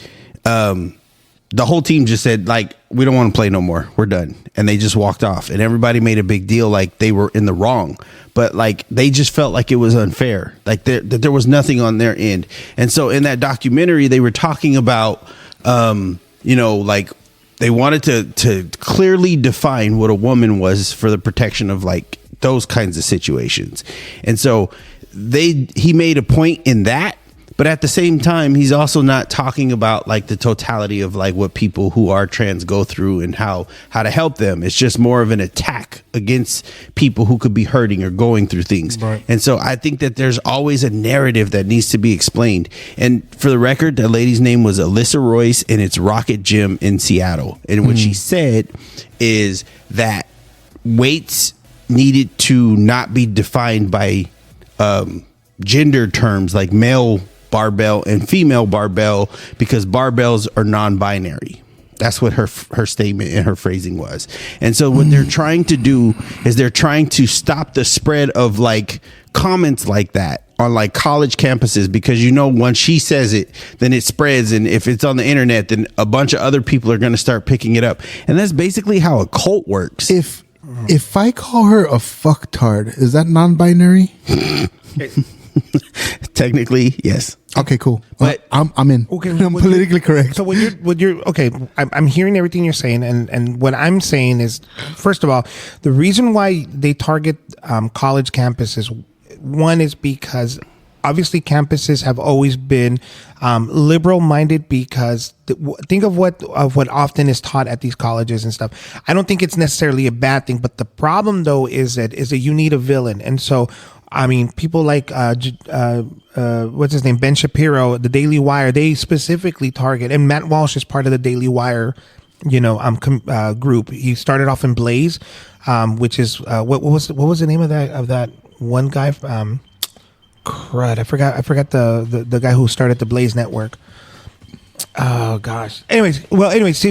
the whole team just said like, we don't want to play no more, we're done. And they just walked off, and everybody made a big deal like they were in the wrong, but like they just felt like it was unfair, like that there was nothing on their end. And so in that documentary they were talking about you know, like they wanted to clearly define what a woman was for the protection of like those kinds of situations. And so he made a point in that. But at the same time, he's also not talking about like the totality of like what people who are trans go through and how to help them. It's just more of an attack against people who could be hurting or going through things. Right. And so I think that there's always a narrative that needs to be explained. And for the record, the lady's name was Alyssa Royce, and it's Rocket Gym in Seattle. And what she said is that weights needed to not be defined by gender terms like male barbell and female barbell, because barbells are non-binary. That's what her statement and her phrasing was. And so what they're trying to do is they're trying to stop the spread of like comments like that on like college campuses, because you know, once she says it, then it spreads, and if it's on the internet, then a bunch of other people are going to start picking it up. And that's basically how a cult works. If I call her a fucktard, is that non-binary? Technically, yes. Okay, cool. But I'm in. Okay, I'm politically correct. So when you're okay, I'm hearing everything you're saying, and what I'm saying is, first of all, the reason why they target college campuses, one is because obviously campuses have always been liberal minded, because think of what often is taught at these colleges and stuff. I don't think it's necessarily a bad thing, but the problem though is that you need a villain. And so I mean, people like what's his name, Ben Shapiro, the Daily Wire, they specifically target, and Matt Walsh is part of the Daily Wire, you know, group. He started off in Blaze, which is what was the name of that one guy? Crud, I forgot the guy who started the Blaze network. Oh gosh. Anyways,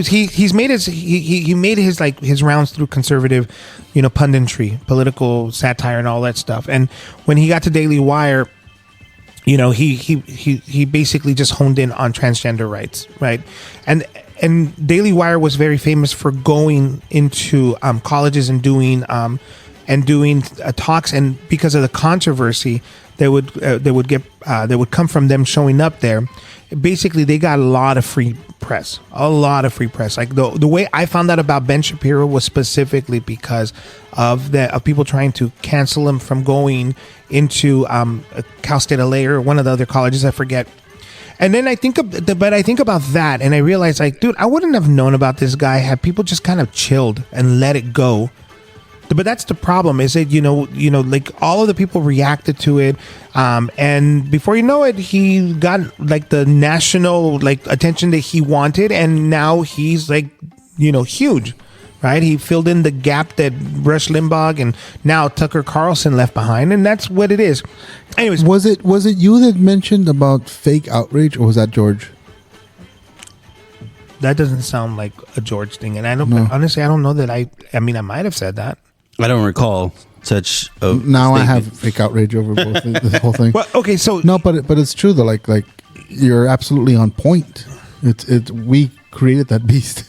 he's made his rounds through conservative, you know, punditry, political satire, and all that stuff. And when he got to Daily Wire, you know, he basically just honed in on transgender rights, right? And Daily Wire was very famous for going into colleges and doing talks, and because of the controversy that would come from them showing up there, basically they got a lot of free press. Like the way I found out about Ben Shapiro was specifically because of people trying to cancel him from going into Cal State LA or one of the other colleges, I forget. And then I think about that, and I realized, like, dude, I wouldn't have known about this guy had people just kind of chilled and let it go. But that's the problem, is that, you know, like all of the people reacted to it. And before you know it, he got like the national like attention that he wanted. And now he's like, you know, huge, right? He filled in the gap that Rush Limbaugh and now Tucker Carlson left behind. And that's what it is. Anyways. Was it you that mentioned about fake outrage, or was that George? That doesn't sound like a George thing. And honestly, I don't know that I mean, I might have said that. I don't recall such a now statement. I have fake outrage over both the whole thing. Well, okay, so no, but it's true though. Like you're absolutely on point. It's we created that beast.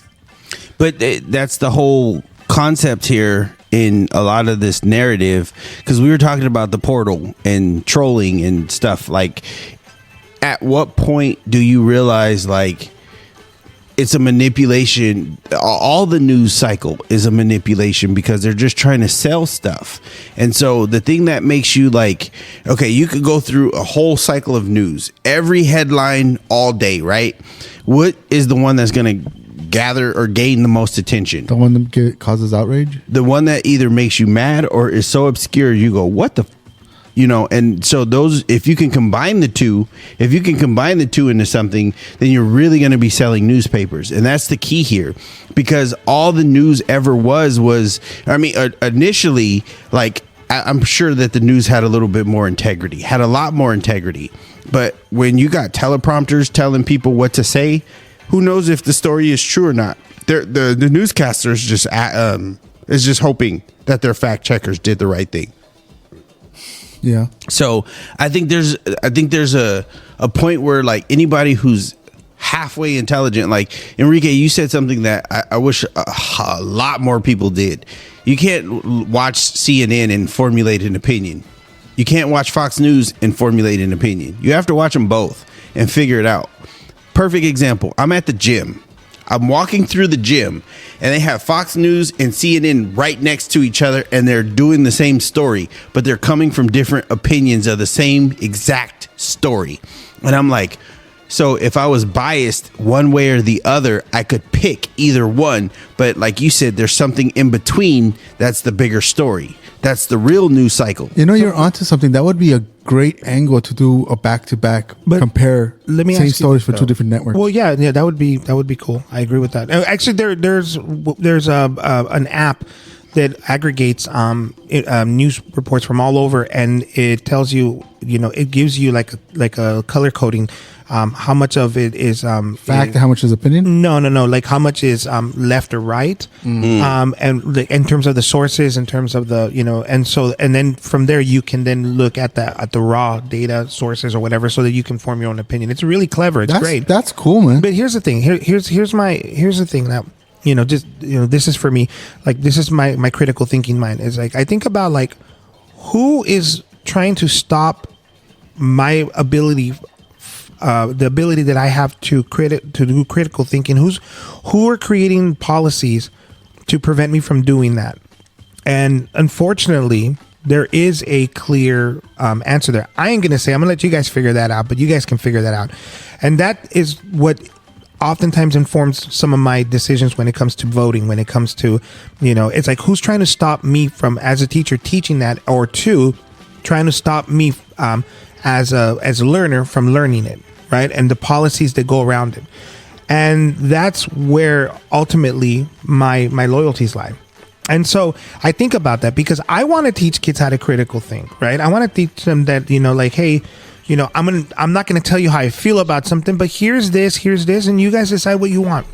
But that's the whole concept here in a lot of this narrative, because we were talking about the portal and trolling and stuff. Like, at what point do you realize like it's a manipulation? All the news cycle is a manipulation, because they're just trying to sell stuff. And so the thing that makes you like, okay, you could go through a whole cycle of news, every headline all day, right? What is the one that's going to gather or gain the most attention. The one that causes outrage? The one that either makes you mad or is so obscure you go, what the and so those, if you can combine the two into something, then you're really going to be selling newspapers. And that's the key here, because all the news ever was, initially, like, I'm sure that the news had a little bit more integrity, had a lot more integrity. But when you got teleprompters telling people what to say, who knows if the story is true or not? The newscasters is just hoping that their fact checkers did the right thing. Yeah. So I think there's a point where, like, anybody who's halfway intelligent, like Enrique, you said something that I wish a lot more people did. You can't watch CNN and formulate an opinion. You can't watch Fox News and formulate an opinion. You have to watch them both and figure it out. Perfect example. I'm at the gym. I'm walking through the gym and they have Fox News and CNN right next to each other, and they're doing the same story, but they're coming from different opinions of the same exact story. And I'm like, so if I was biased one way or the other, I could pick either one. But like you said, there's something in between. That's the bigger story. That's the real news cycle. You're onto something. That would be a great angle to do a back-to-back compare. Let me same ask stories you, for two different networks. Well, yeah, that would be cool. I agree with that. Actually, there's an app that aggregates news reports from all over, and it tells you, it gives you like a color coding. How much of it is fact? How much is opinion? No. Like how much is left or right, and in terms of the sources, in terms of the and then from there you can then look at the raw data sources or whatever, so that you can form your own opinion. It's really clever. It's great. That's cool, man. But here's the thing. Here's the thing that this is for me. Like, this is my critical thinking mind. Is like, I think about, like, who is trying to stop my ability. The ability that I have to do critical thinking. Who are creating policies to prevent me from doing that? And unfortunately, there is a clear answer there. I ain't gonna say. I'm gonna let you guys figure that out, but you guys can figure that out. And that is what oftentimes informs some of my decisions when it comes to voting. When it comes to, it's like, who's trying to stop me from, as a teacher, teaching that, or two, trying to stop me as a learner from learning it, right? And the policies that go around it. And that's where ultimately my loyalties lie. And so I think about that, because I want to teach kids how to critical think, right? I want to teach them that, like, hey, I'm not going to tell you how I feel about something, but here's this, and you guys decide what you want.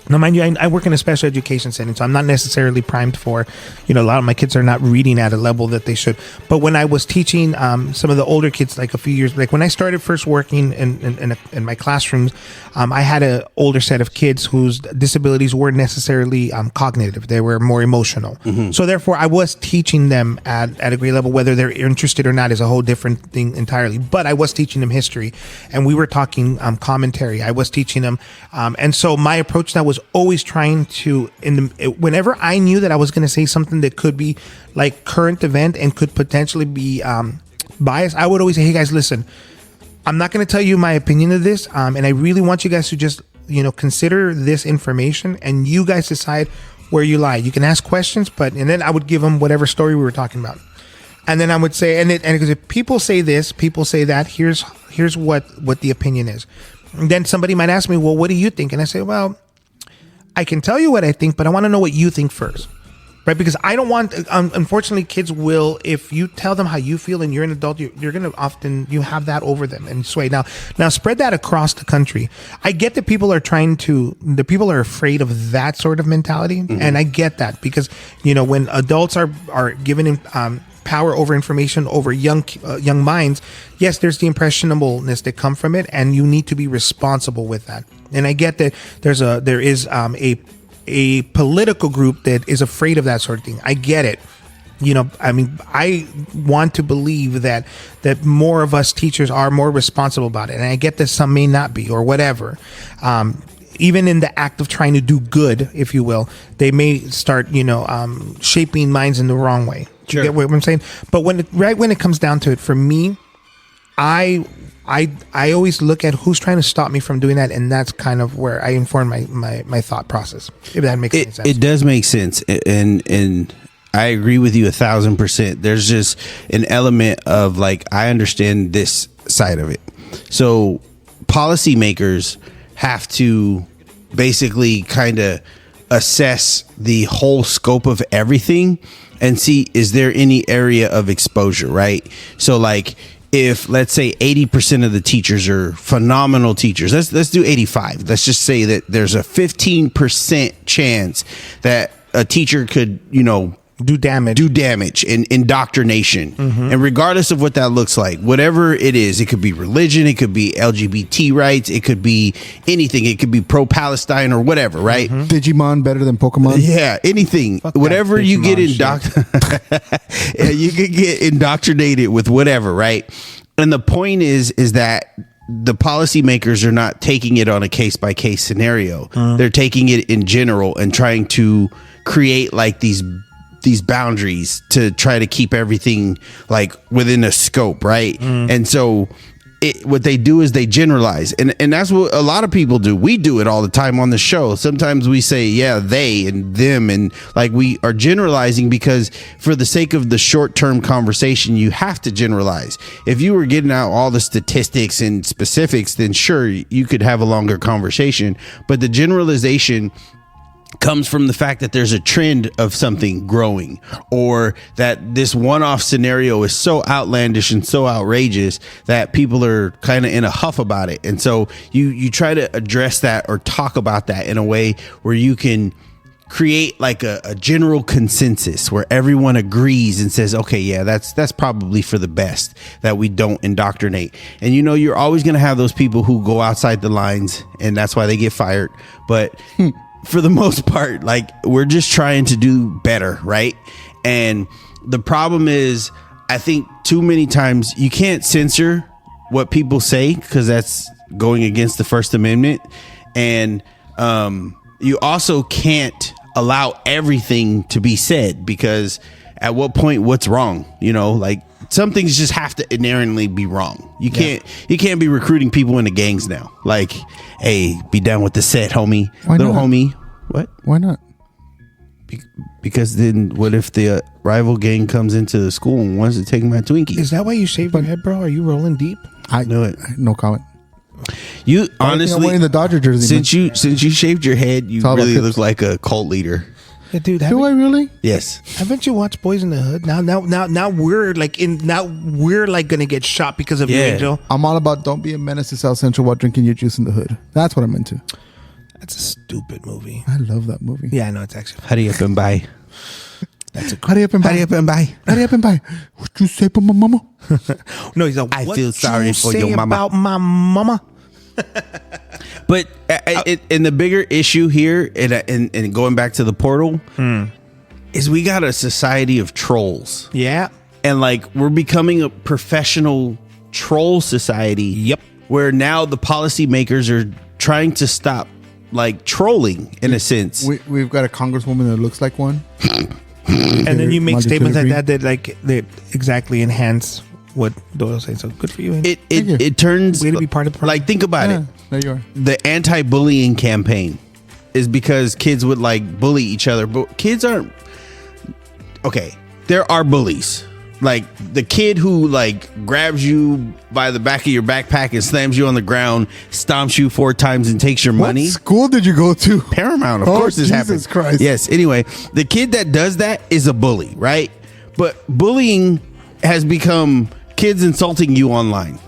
Now, mind you, I work in a special education setting, so I'm not necessarily primed for, a lot of my kids are not reading at a level that they should. But when I was teaching some of the older kids, like a few years, like when I started first working in my classrooms, I had an older set of kids whose disabilities weren't necessarily cognitive. They were more emotional. Mm-hmm. So therefore, I was teaching them at a grade level. Whether they're interested or not is a whole different thing entirely. But I was teaching them history, and we were talking commentary. I was teaching them. And so my approach now was always trying to, whenever I knew that I was going to say something that could be like current event and could potentially be biased, I would always say, hey guys, listen, I'm not going to tell you my opinion of this, and I really want you guys to just consider this information, and you guys decide where you lie. You can ask questions, and then I would give them whatever story we were talking about, and then I would say, and because if people say this, people say that, here's what the opinion is. And then somebody might ask me, well, what do you think? And I say, well, I can tell you what I think, but I want to know what you think first, right? Because I don't want, unfortunately, kids will, if you tell them how you feel and you're an adult, you're going to often, you have that over them and sway. Now spread that across the country. I get that people are afraid of that sort of mentality. Mm-hmm. And I get that, because, when adults are given power over information over young minds, yes, there's the impressionableness that come from it, and you need to be responsible with that. And I get that there is a political group that is afraid of that sort of thing. I get it. I want to believe that more of us teachers are more responsible about it. And I get that some may not be, or whatever. Even in the act of trying to do good, if you will, they may start, shaping minds in the wrong way. Sure. You get what I'm saying? But when it comes down to it, for me, I I always look at who's trying to stop me from doing that, and that's kind of where I inform my thought process. If that makes any sense. It does make sense, and I agree with you 1,000%. There's just an element of like, I understand this side of it. So policymakers have to basically kind of assess the whole scope of everything and see, is there any area of exposure, right? So like, if let's say 80% of the teachers are phenomenal teachers, let's do 85. Let's just say that there's a 15% chance that a teacher could, do damage and indoctrination. And regardless of what that looks like, whatever it is, it could be religion, it could be LGBT rights, it could be anything, it could be pro-Palestine or whatever, right? Digimon better than Pokemon? Yeah, anything. Whatever you get you could get indoctrinated with whatever, right? And the point is that the policymakers are not taking it on a case-by-case scenario. They're taking it in general and trying to create like these boundaries to try to keep everything like within a scope, right? And so what they do is they generalize, and that's what a lot of people do. We do it all the time on the show. Sometimes we say, yeah, they and them, and like we are generalizing because for the sake of the short-term conversation, you have to generalize. If you were getting out all the statistics and specifics, then sure, you could have a longer conversation, but the generalization comes from the fact that there's a trend of something growing, or that this one-off scenario is so outlandish and so outrageous that people are kind of in a huff about it. And so you try to address that or talk about that in a way where you can create like a general consensus where everyone agrees and says, okay, yeah, that's probably for the best that we don't indoctrinate. And you're always going to have those people who go outside the lines, and that's why they get fired. But for the most part, like, we're just trying to do better, right? And the problem is, I think too many times you can't censor what people say because that's going against the First Amendment. And you also can't allow everything to be said, because at what point, what's wrong? Like, some things just have to inherently be wrong. You can't be recruiting people into gangs now. Like, hey, be down with the set, homie. Why little not? homie. What? Why not? Because then what if the rival gang comes into the school and wants to take my Twinkie? Is that why you shaved your head, bro? Are you rolling deep? I knew it. No comment. You I'm honestly, wearing the Dodger jersey. since you shaved your head, you all about really tips. look like a cult leader. Yeah, dude, Do I really? Yes. haven't you watched Boys in the Hood? Now we're like gonna get shot because of you, Yeah. Angel. I'm all about don't be a menace to South Central while drinking your juice in the hood. That's what I'm into. That's a stupid movie. I love that movie. Yeah, I know, it's actually. Hurry up and buy. Hurry up and buy. Hurry up and buy. Hurry up and buy. What you say about my mama? No, he's like, I what feel sorry you for say your mama. about my mama. But and the bigger issue here, and going back to the portal, is we got a society of trolls. Yeah. And like, we're becoming a professional troll society. Yep. Where now the policymakers are trying to stop like trolling in a sense. We've got a congresswoman that looks like one. And then you make Wanted to statements like agree. that exactly enhance what Doyle said. So good for you. Angel. It turns Way to be part of the problem. like, think about Yeah, it. there you are. The anti-bullying campaign is because kids would like bully each other, but kids aren't. Okay, there are bullies. Like the kid who like grabs you by the back of your backpack and slams you on the ground, stomps you 4 times and takes your money. What school did you go to? Paramount, of Oh, course this Jesus happens. Christ. Yes. Anyway, the kid that does that is a bully, right? But bullying has become kids insulting you online.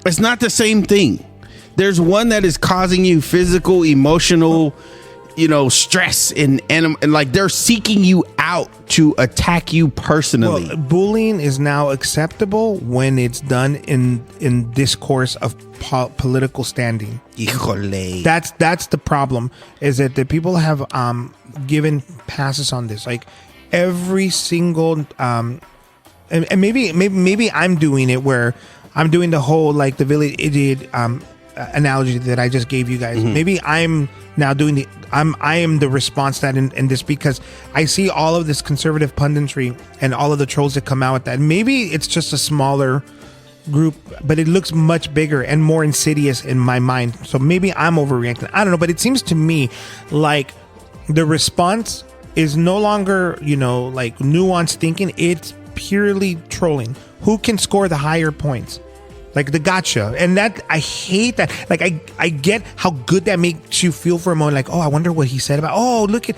It's not the same thing. There's one that is causing you physical, emotional, stress and like they're seeking you out to attack you personally. Well, bullying is now acceptable when it's done in discourse of political standing. Híjole. That's the problem, is that the people have given passes on this. Like every single and maybe I'm doing it where I'm doing the whole like the village idiot analogy that I just gave you guys. Maybe I'm now doing I am the response to that in this, because I see all of this conservative punditry and all of the trolls that come out with that. Maybe it's just a smaller group, but it looks much bigger and more insidious in my mind. So maybe I'm overreacting. I don't know, but it seems to me like the response is no longer, like nuanced thinking. It's purely trolling. Who can score the higher points? Like the gotcha. And that, I hate that. Like I get how good that makes you feel for a moment. Like, oh, I wonder what he said about, oh, look at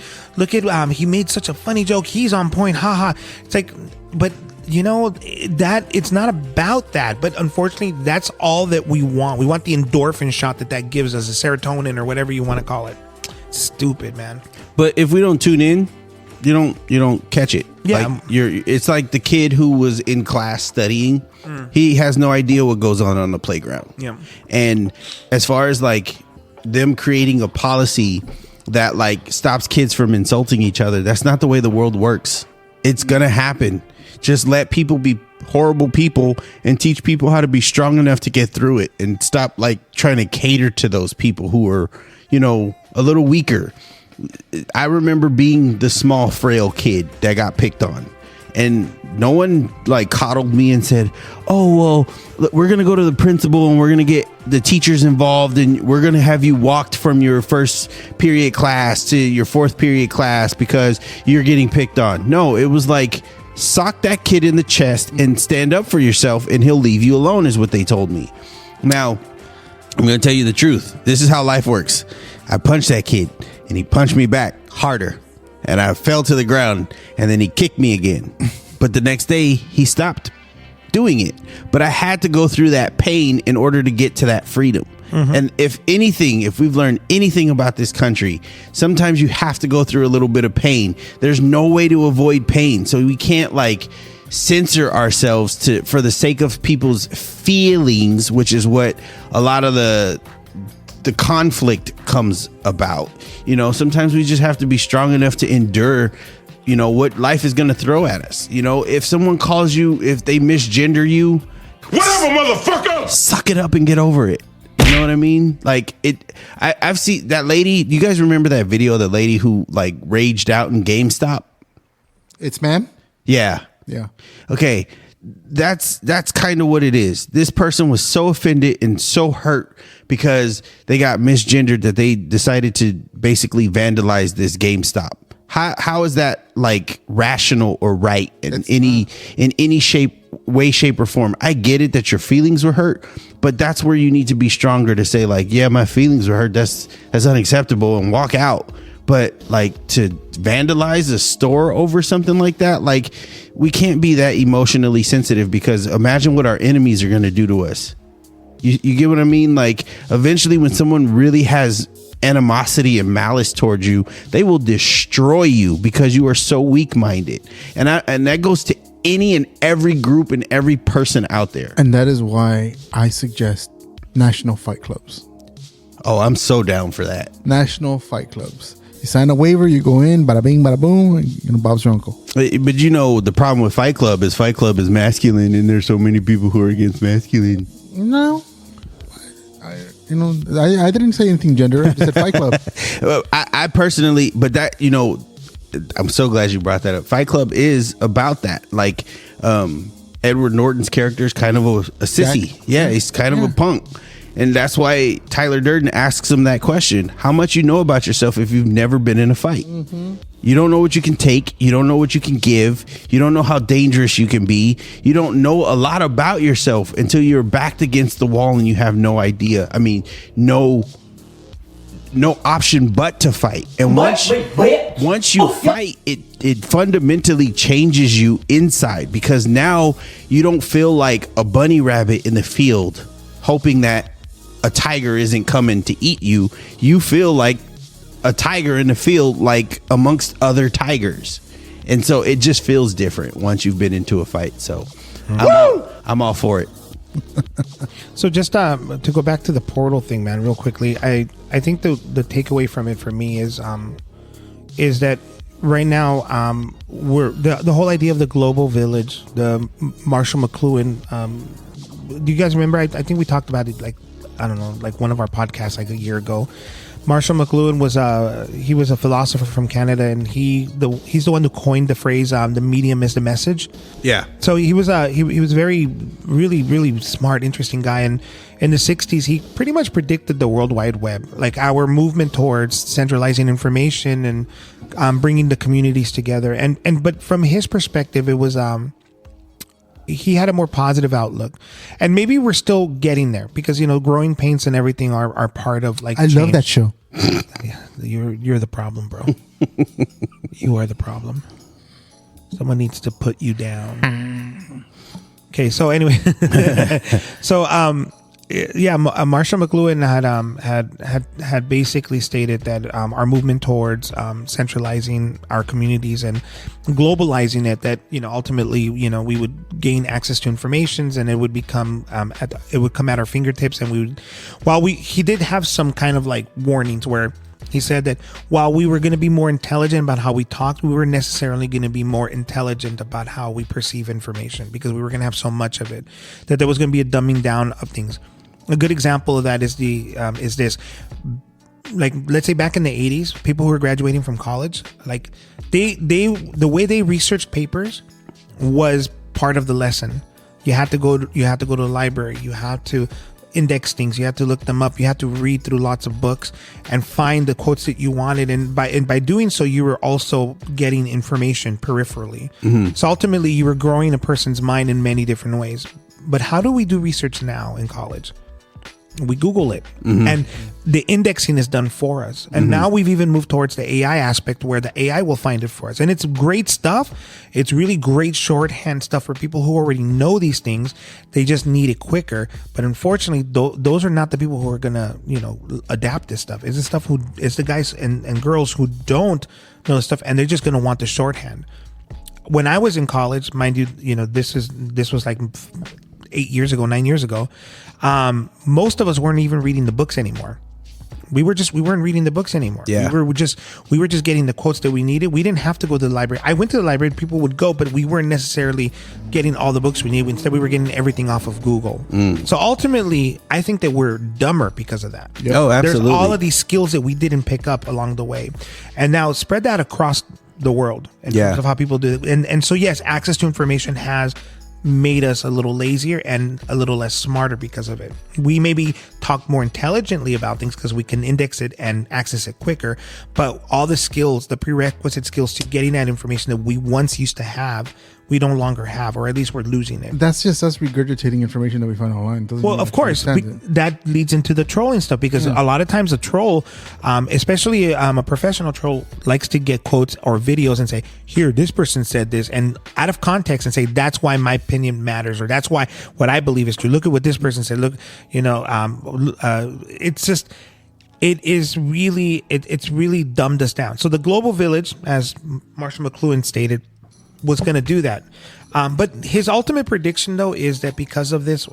he made such a funny joke. He's on point. Haha. It's like, but that it's not about that. But unfortunately, that's all that we want. We want the endorphin shot that gives us, a serotonin or whatever you want to call it. Stupid, man. But if we don't tune in, you don't catch it. Yeah. Like it's like the kid who was in class studying. He has no idea what goes on the playground. Yeah. And as far as like them creating a policy that like stops kids from insulting each other, that's not the way the world works. It's gonna happen. Just let people be horrible people and teach people how to be strong enough to get through it, and stop like trying to cater to those people who are, a little weaker. I remember being the small, frail kid that got picked on, and no one like coddled me and said, oh, well, look, we're going to go to the principal and we're going to get the teachers involved and we're going to have you walked from your first period class to your fourth period class because you're getting picked on. No, it was like, sock that kid in the chest and stand up for yourself and he'll leave you alone, is what they told me. Now, I'm going to tell you the truth. This is how life works. I punched that kid and he punched me back harder and I fell to the ground and then he kicked me again. But the next day he stopped doing it. But I had to go through that pain in order to get to that freedom. Mm-hmm. And if we've learned anything about this country, sometimes you have to go through a little bit of pain. There's no way to avoid pain. So we can't like censor ourselves for the sake of people's feelings, which is what a lot of the conflict comes about. Sometimes we just have to be strong enough to endure what life is going to throw at us. If someone calls you, if they misgender you, whatever, motherfucker, suck it up and get over it. You know what I mean? Like I've seen that lady. You guys remember that video of the lady who like raged out in GameStop? It's ma'am? Yeah. Yeah. Okay. That's kind of what it is. This person was so offended and so hurt because they got misgendered that they decided to basically vandalize this GameStop. How is that like rational or right in any way, shape or form? I get it that your feelings were hurt, but that's where you need to be stronger to say like, yeah, my feelings were hurt. That's unacceptable, and walk out. But like to vandalize a store over something like that, like we can't be that emotionally sensitive, because imagine what our enemies are going to do to us. You get what I mean? Like eventually when someone really has animosity and malice towards you, they will destroy you because you are so weak-minded. And that goes to any and every group and every person out there. And that is why I suggest national fight clubs. Oh, I'm so down for that. National fight clubs. You sign a waiver, you go in, bada bing, bada boom, and Bob's your uncle. But the problem with Fight Club is masculine, and there's so many people who are against masculine. No. I didn't say anything gender. I just said Fight Club. I personally, but that, I'm so glad you brought that up. Fight Club is about that. Like, Edward Norton's character is kind of a sissy. Jack. Yeah, he's kind of a punk. And that's why Tyler Durden asks him that question. How much you know about yourself if you've never been in a fight? Mm-hmm. You don't know what you can take. You don't know what you can give. You don't know how dangerous you can be. You don't know a lot about yourself until you're backed against the wall and you have no idea. I mean, no option but to fight. And once you fight, it fundamentally changes you inside, because now you don't feel like a bunny rabbit in the field hoping that a tiger isn't coming to eat you. You feel like a tiger in the field, like amongst other tigers. And so it just feels different once you've been into a fight. So I'm all for it. So just to go back to the portal thing, man, real quickly, I think the takeaway from it for me is that right now we're the whole idea of the global village, the Marshall McLuhan. Do you guys remember? I think we talked about it like, I don't know, like one of our podcasts like a year ago. Marshall McLuhan was he was a philosopher from Canada, and he's the one who coined the phrase "the medium is the message." Yeah. So he was he was very really smart, interesting guy, and in the 60s he pretty much predicted the World Wide Web, like our movement towards centralizing information and bringing the communities together. And but from his perspective, it was he had a more positive outlook, and maybe we're still getting there because growing pains and everything are part of like. I love change. that show. Yeah, you're the problem, bro. You are the problem. Someone needs to put you down. Okay, so anyway, so Marshall McLuhan had basically stated that our movement towards centralizing our communities and globalizing it, that ultimately we would gain access to informations and it would become it would come at our fingertips, and he did have some kind of like warnings where he said that while we were going to be more intelligent about how we talked, we were necessarily going to be more intelligent about how we perceive information, because we were going to have so much of it that there was going to be a dumbing down of things. A good example of that is this. Like, let's say back in the 80s, people who were graduating from college, like the way they researched papers was part of the lesson. You had to go to the library. You had to index things. You had to look them up. You had to read through lots of books and find the quotes that you wanted. And by doing so, you were also getting information peripherally. Mm-hmm. So ultimately, you were growing a person's mind in many different ways. But how do we do research now in college? We Google it, and the indexing is done for us. And now we've even moved towards the AI aspect, where the AI will find it for us. And it's great stuff. It's really great shorthand stuff for people who already know these things. They just need it quicker. But unfortunately, those are not the people who are going to, adapt this stuff. It's the guys and girls who don't know the stuff, and they're just going to want the shorthand. When I was in college, mind you, this was like 9 years ago, most of us weren't even reading the books anymore. We weren't reading the books anymore. Yeah. We were just getting the quotes that we needed. We didn't have to go to the library. I went to the library, people would go, but we weren't necessarily getting all the books we needed. Instead, we were getting everything off of Google. So ultimately, I think that we're dumber because of that. Yep. Oh, absolutely. There's all of these skills that we didn't pick up along the way. And now spread that across the world in terms of how people do it. And so, yes, access to information has made us a little lazier and a little less smarter because of it. We maybe talk more intelligently about things because we can index it and access it quicker, but all the skills, the prerequisite skills to getting that information that we once used to have, we no longer have, or at least we're losing it. That's just us regurgitating information that we find online. Well, of course, that leads into the trolling stuff, because a lot of times a troll, especially a professional troll, likes to get quotes or videos and say, here, this person said this, and out of context, and say, that's why my opinion matters, or that's why what I believe is true. Look at what this person said. Look, it's just... It's really dumbed us down. So the global village, as Marshall McLuhan stated, was going to do that. But his ultimate prediction, though, is that because of this,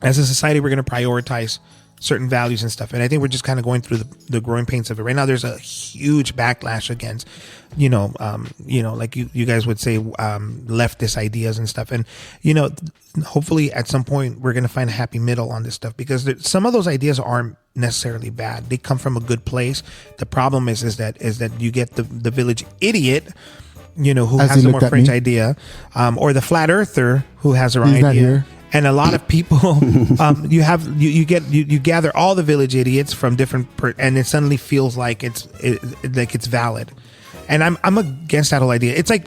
as a society, we're going to prioritize certain values and stuff. And I think we're just kind of going through the growing pains of it. Right now, there's a huge backlash against, like you guys would say, leftist ideas and stuff. And, hopefully at some point we're going to find a happy middle on this stuff, because some of those ideas aren't necessarily bad. They come from a good place. The problem is that you get the village idiot, who has a more French idea, or the flat earther who has their own idea. And a lot of people, you gather all the village idiots from different, and it suddenly feels like it's valid. And I'm against that whole idea. It's like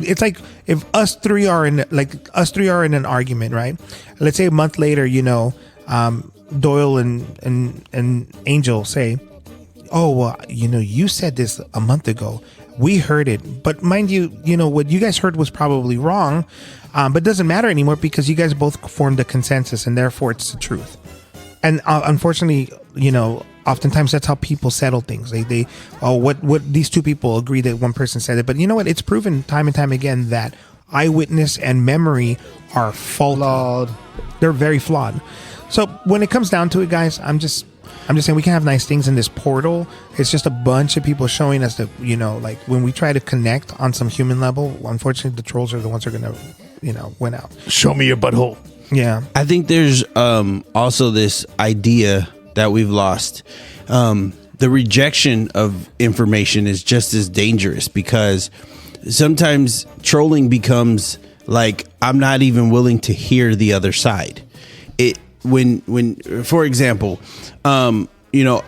if us three are in an argument, right? Let's say a month later, Doyle and Angel say, "Oh, well, you said this a month ago. We heard it, but mind you, what you guys heard was probably wrong, but it doesn't matter anymore because you guys both formed a consensus, and therefore it's the truth." And unfortunately, oftentimes that's how people settle things. What these two people agree that one person said it, but you know what? It's proven time and time again that eyewitness and memory are flawed. They're very flawed. So when it comes down to it, guys, I'm just saying we can have nice things in this portal. It's just a bunch of people showing us that, like when we try to connect on some human level, unfortunately the trolls are the ones who are going to, win out. Show me your butthole. Yeah. I think there's also this idea that we've lost. the rejection of information is just as dangerous, because sometimes trolling becomes like, I'm not even willing to hear the other side. When for example, you know,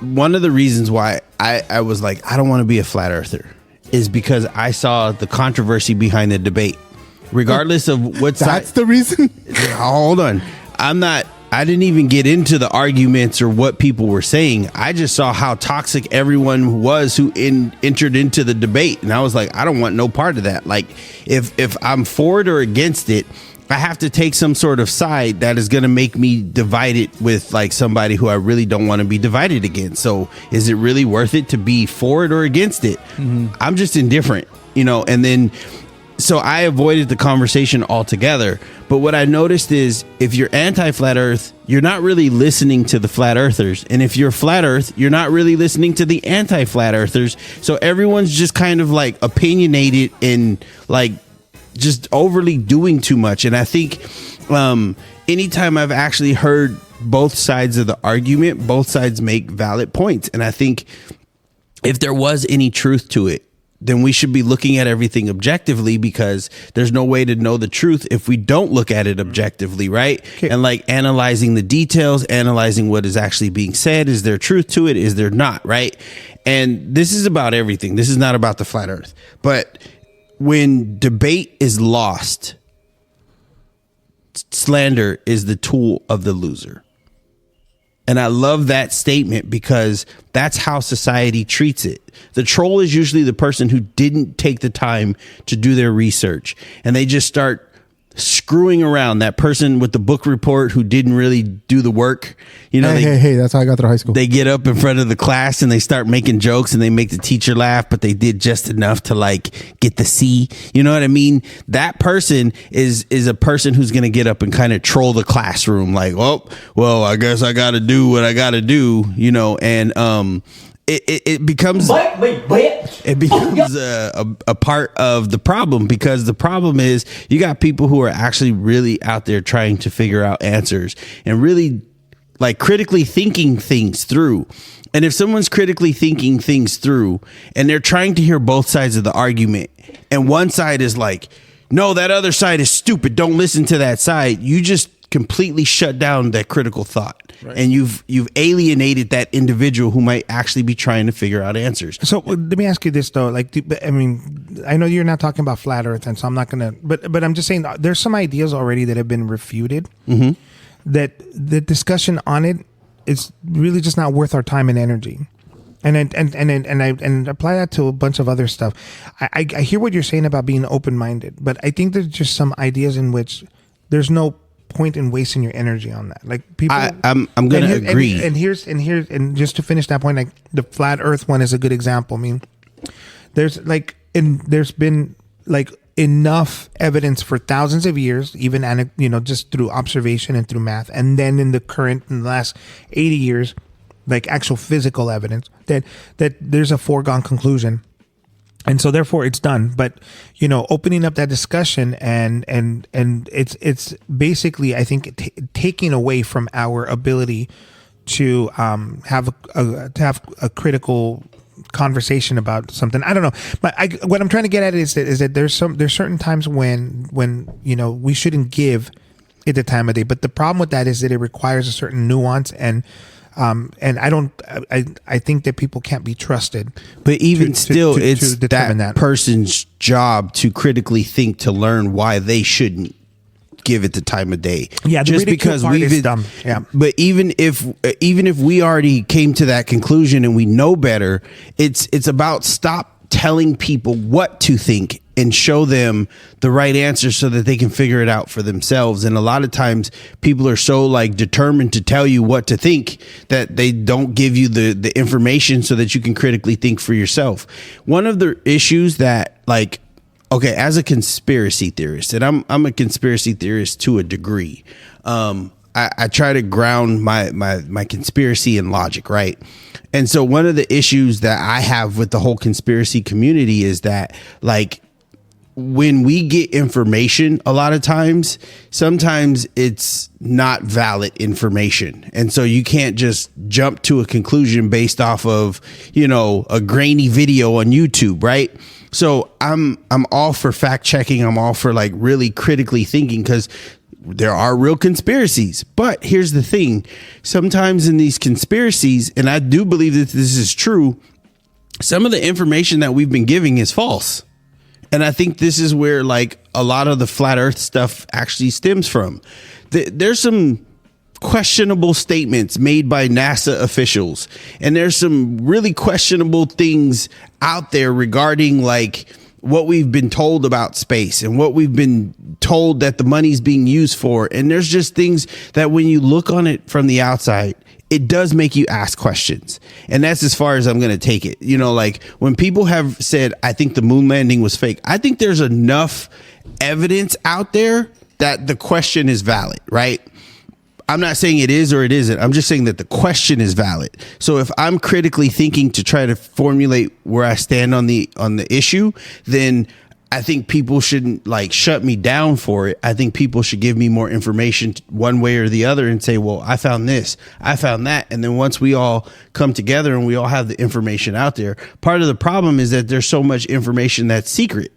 one of the reasons why I was like, I don't want to be a flat earther is because I saw the controversy behind the debate, regardless of what side. That's the reason. Hold on. I didn't even get into the arguments or what people were saying. I just saw how toxic everyone was who entered into the debate. And I was like, I don't want no part of that. Like, if I'm for it or against it, I have to take some sort of side that is going to make me divided with like somebody who I really don't want to be divided against. So is it really worth it to be for it or against it? I'm just indifferent, you know. And then so I avoided the conversation altogether. But what I noticed is, if you're anti-flat earth, you're not really listening to the flat earthers. And if you're flat earth, you're not really listening to the anti-flat earthers. So everyone's just kind of like opinionated and like just overly doing too much. And I think anytime I've actually heard both sides of the argument, both sides make valid points. And I think if there was any truth to it, then we should be looking at everything objectively, because there's no way to know the truth if we don't look at it objectively, right? Okay. And like analyzing the details, analyzing what is actually being said. Is there truth to it? Is there not, right? And this is about everything. This is not about the flat earth. But when debate is lost, slander is the tool of the loser. And I love that statement, because that's how society treats it. The troll is usually the person who didn't take the time to do their research, and they just start screwing around. That person with the book report who didn't really do the work, you know. Hey, that's how I got through high school. They get up in front of the class and they start making jokes, and they make the teacher laugh, but they did just enough to like get the C. You know what I mean? That person is a person who's going to get up and kind of troll the classroom, like, well, I guess I got to do what I got to do, you know. And it becomes a part of the problem, because the problem is you got people who are actually really out there trying to figure out answers and really like critically thinking things through. And if someone's critically thinking things through and they're trying to hear both sides of the argument, and one side is like, no, that other side is stupid, don't listen to that side, you just completely shut down that critical thought. Right. And you've alienated that individual who might actually be trying to figure out answers. So let me ask you this though, like, I mean, I know you're not talking about flat earth, and so I'm not gonna, but I'm just saying there's some ideas already that have been refuted, that the discussion on it is really just not worth our time and energy. And apply that to a bunch of other stuff. I hear what you're saying about being open-minded, but I think there's just some ideas in which there's no point in wasting your energy on that. Like people, I'm going to agree. And here's just to finish that point, like the flat Earth one is a good example. I mean, there's been like enough evidence for thousands of years, even just through observation and through math, and then in the last 80 years, like actual physical evidence that there's a foregone conclusion. And so therefore it's done. But, opening up that discussion and it's basically, I think, taking away from our ability to have a critical conversation about something. I don't know. But what I'm trying to get at is that there's certain times when we shouldn't give it the time of day. But the problem with that is that it requires a certain nuance, and I think that people can't be trusted. But even still, it's that person's job to critically think, to learn why they shouldn't give it the time of day. Yeah, just because is dumb. Yeah. But even if we already came to that conclusion and we know better, it's about stop telling people what to think and show them the right answer so that they can figure it out for themselves. And a lot of times people are so like determined to tell you what to think that they don't give you the information so that you can critically think for yourself. One of the issues that, like, okay, as a conspiracy theorist, and I'm a conspiracy theorist to a degree, I try to ground my conspiracy in logic, right? And so one of the issues that I have with the whole conspiracy community is that, like, when we get information, a lot of times, sometimes it's not valid information. And so you can't just jump to a conclusion based off of, a grainy video on YouTube, right? So I'm all for fact checking. I'm all for like really critically thinking, because there are real conspiracies. But here's the thing. Sometimes in these conspiracies, and I do believe that this is true, some of the information that we've been giving is false. And I think this is where like a lot of the flat earth stuff actually stems from. There's some questionable statements made by NASA officials, and there's some really questionable things out there regarding like what we've been told about space and what we've been told that the money's being used for. And there's just things that when you look on it from the outside, it does make you ask questions. And that's as far as I'm going to take it. Like when people have said, I think the moon landing was fake, I think there's enough evidence out there that the question is valid, right? I'm not saying it is or it isn't. I'm just saying that the question is valid. So if I'm critically thinking to try to formulate where I stand on the issue, then I think people shouldn't like shut me down for it. I think people should give me more information one way or the other and say, well, I found this, I found that. And then once we all come together and we all have the information out there, part of the problem is that there's so much information that's secret.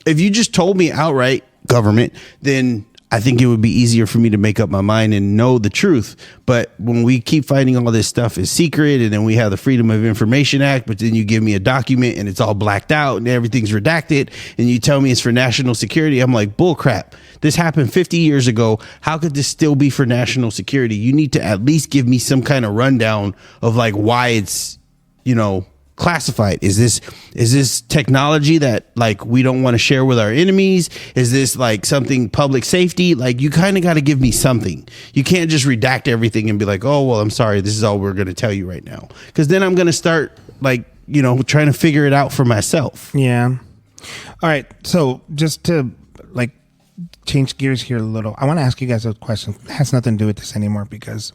If you just told me outright, government, then I think it would be easier for me to make up my mind and know the truth. But when we keep finding all this stuff is secret, and then we have the Freedom of Information Act, but then you give me a document and it's all blacked out and everything's redacted, and you tell me it's for national security, I'm like, bull crap. This happened 50 years ago. How could this still be for national security? You need to at least give me some kind of rundown of like why it's, classified. Is this technology that like we don't want to share with our enemies? Is this like something public safety? Like you kind of got to give me something. You can't just redact everything and be like, oh, well, I'm sorry, this is all we're going to tell you right now. Because then I'm going to start like, trying to figure it out for myself. Yeah. All right. So just to like change gears here a little, I want to ask you guys a question. It has nothing to do with this anymore, because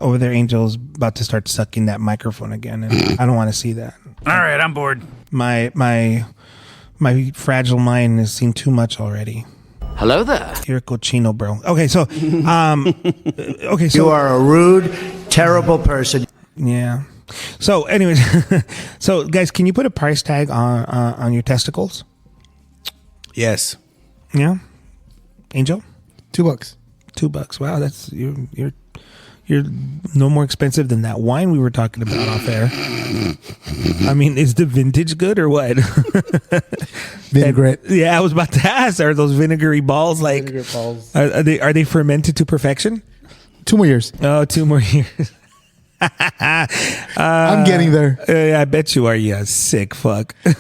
over there, Angel's about to start sucking that microphone again, and I don't want to see that. All right, I'm bored. My fragile mind has seen too much already. Hello there. You're a cochino, bro. Okay, so You are a rude, terrible person. Yeah. So, anyways, so guys, can you put a price tag on your testicles? Yes. Yeah. Angel? $2. $2. Wow, that's you're no more expensive than that wine we were talking about off air. I mean, is the vintage good or what? Vinaigrette. Yeah, I was about to ask. Are those vinegary balls like? Vinegar balls. Are they fermented to perfection? 2 more years. Oh, 2 more years. I'm getting there. I bet you are. You sick fuck. All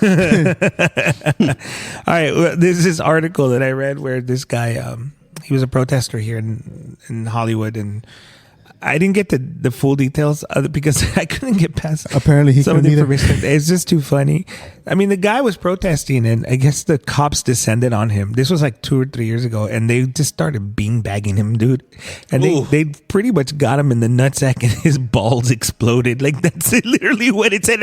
right, well, there's this article that I read where this guy, he was a protester here in Hollywood, and I didn't get the full details because I couldn't get past Apparently he some of couldn't the either. information. It's just too funny. I mean, the guy was protesting, and I guess the cops descended on him. This was like 2 or 3 years ago, and they just started beanbagging him, dude. And they pretty much got him in the nutsack, and his balls exploded. Like that's literally what it said.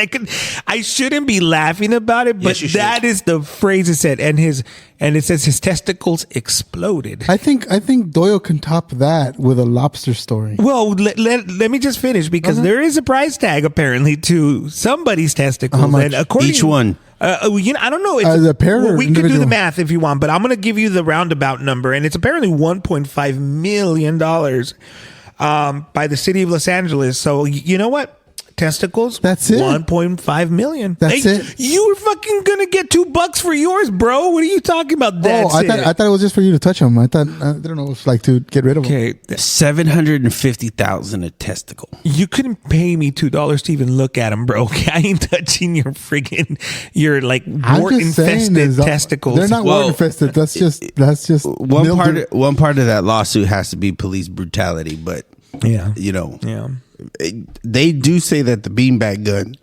I shouldn't be laughing about it, but Yes, you should. that is the phrase it said. And it says his testicles exploded. I think Doyle can top that with a lobster story. Well, let me just finish, because there is a price tag apparently to somebody's testicles. How much? And according, Each one. I don't know. It's, As a pair or we could do the individual? math if you want, but I'm going to give you the roundabout number, and it's apparently $1.5 million by the city of Los Angeles. So you know what? Testicles. That's it. 1.5 million. That's it. You were fucking gonna get $2 for yours, bro. What are you talking about? That's I thought it was just for you to touch them. I didn't know if like to get rid of them. Okay, $750,000 a testicle. you couldn't pay me $2 to even look at them, bro. Okay, I ain't touching your like I'm wart just saying infested is, testicles. They're not wart infested. That's just mildew. One part of that lawsuit has to be police brutality, but Yeah. yeah. They do say that the beanbag gun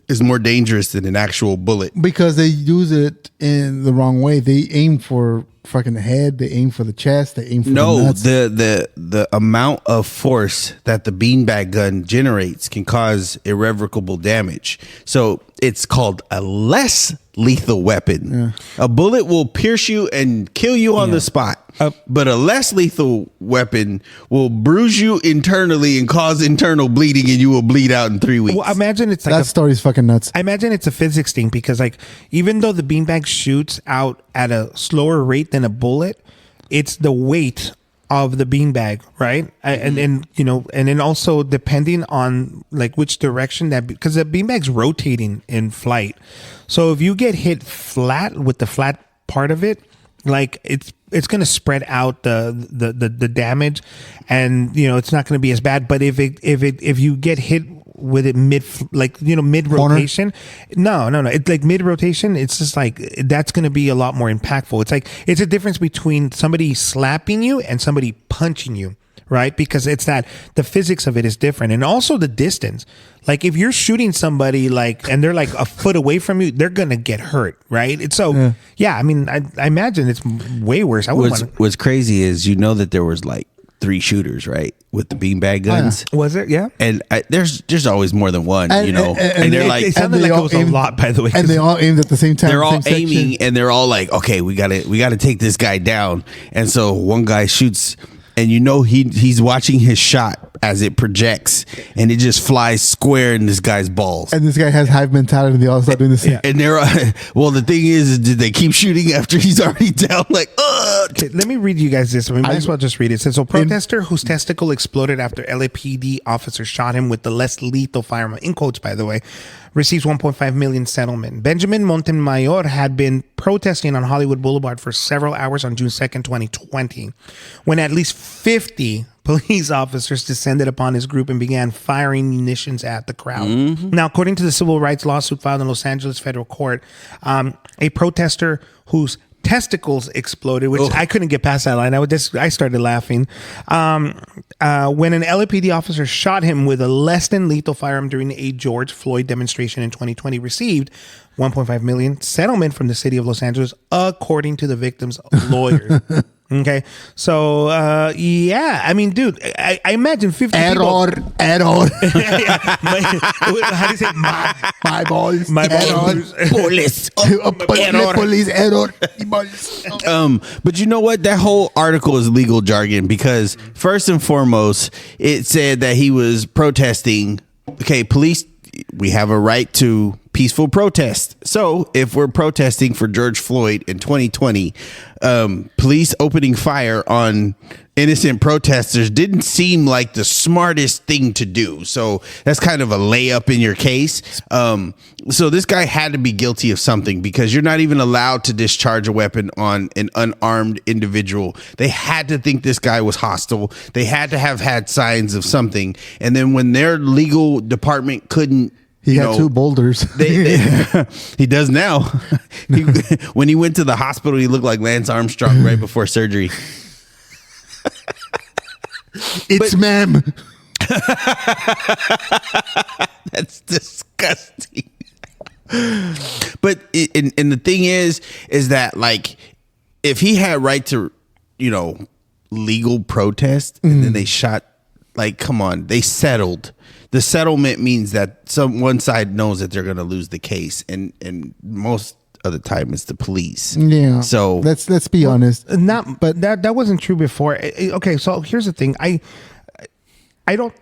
is more dangerous than an actual bullet. Because they use it in the wrong way. They aim for fucking head. They aim for the chest. They aim for the No, nuts. the amount of force that the beanbag gun generates can cause irrevocable damage. So it's called a less lethal weapon. Yeah. A bullet will pierce you and kill you on the spot. But a less lethal weapon will bruise you internally and cause internal bleeding, and you will bleed out in 3 weeks. Well, imagine it's like That story's fucking nuts. I imagine it's a physics thing because, like, even though the beanbag shoots out at a slower rate than a bullet, it's the weight of the beanbag, right? And you know, and then also depending on like which direction that because the beanbag's rotating in flight, so if you get hit flat with the flat part of it, like it's going to spread out the damage, and you know it's not going to be as bad. But if you get hit with it mid rotation, no, it's like mid rotation. It's just like that's going to be a lot more impactful. It's like it's a difference between somebody slapping you and somebody punching you, right? Because it's that the physics of it is different, and also the distance. Like if you're shooting somebody like and they're like a foot away from you, they're gonna get hurt, right? It's so yeah. I mean, I imagine it's way worse. What's crazy is that there was like 3 shooters, right, with the beanbag guns. Was it? Yeah. And there's always more than one, And they're like, it sounded like it was a lot, by the way. And they all aimed at the same time. they're all same aiming section. and they're all like, okay, we gotta take this guy down. And so one guy shoots, and he's watching his shot as it projects, and it just flies square in this guy's balls. And this guy has hive mentality, and they all start doing the same. Yeah. And they're well, the thing is, did they keep shooting after he's already down? Like, Okay, let me read you guys this. We might as well just read it. It says, so protester whose testicle exploded after LAPD officer shot him with the less lethal firearm, in quotes, by the way, receives 1.5 million settlement. Benjamin Montemayor had been protesting on Hollywood Boulevard for several hours on June 2nd, 2020, when at least 50 police officers descended upon his group and began firing munitions at the crowd. Now, according to the civil rights lawsuit filed in Los Angeles federal court, a protester whose testicles exploded, which I couldn't get past that line. I started laughing. When an LAPD officer shot him with a less than lethal firearm during a George Floyd demonstration in 2020, received 1.5 million settlement from the city of Los Angeles, according to the victim's lawyer. Okay, so yeah, I mean, dude, I imagine 50 Error. How do you say My balls. my Error. police. Police error. But you know what? That whole article is legal jargon because first and foremost, it said that he was protesting. Okay, police, we have a right to peaceful protest. So if we're protesting for George Floyd in 2020, police opening fire on innocent protesters didn't seem like the smartest thing to do. So that's kind of a layup in your case. So this guy had to be guilty of something because you're not even allowed to discharge a weapon on an unarmed individual. They had to think this guy was hostile. They had to have had signs of something. And then when their legal department couldn't, He had 2 boulders. he does now. When he went to the hospital, he looked like Lance Armstrong right before surgery. Ma'am. That's disgusting. But and the thing is that like if he had right to legal protest and then they shot, like, come on, they settled. The settlement means that one side knows that they're going to lose the case, and most of the time it's the police. Yeah. So let's be honest. But that wasn't true before. Okay, so here's the thing. I don't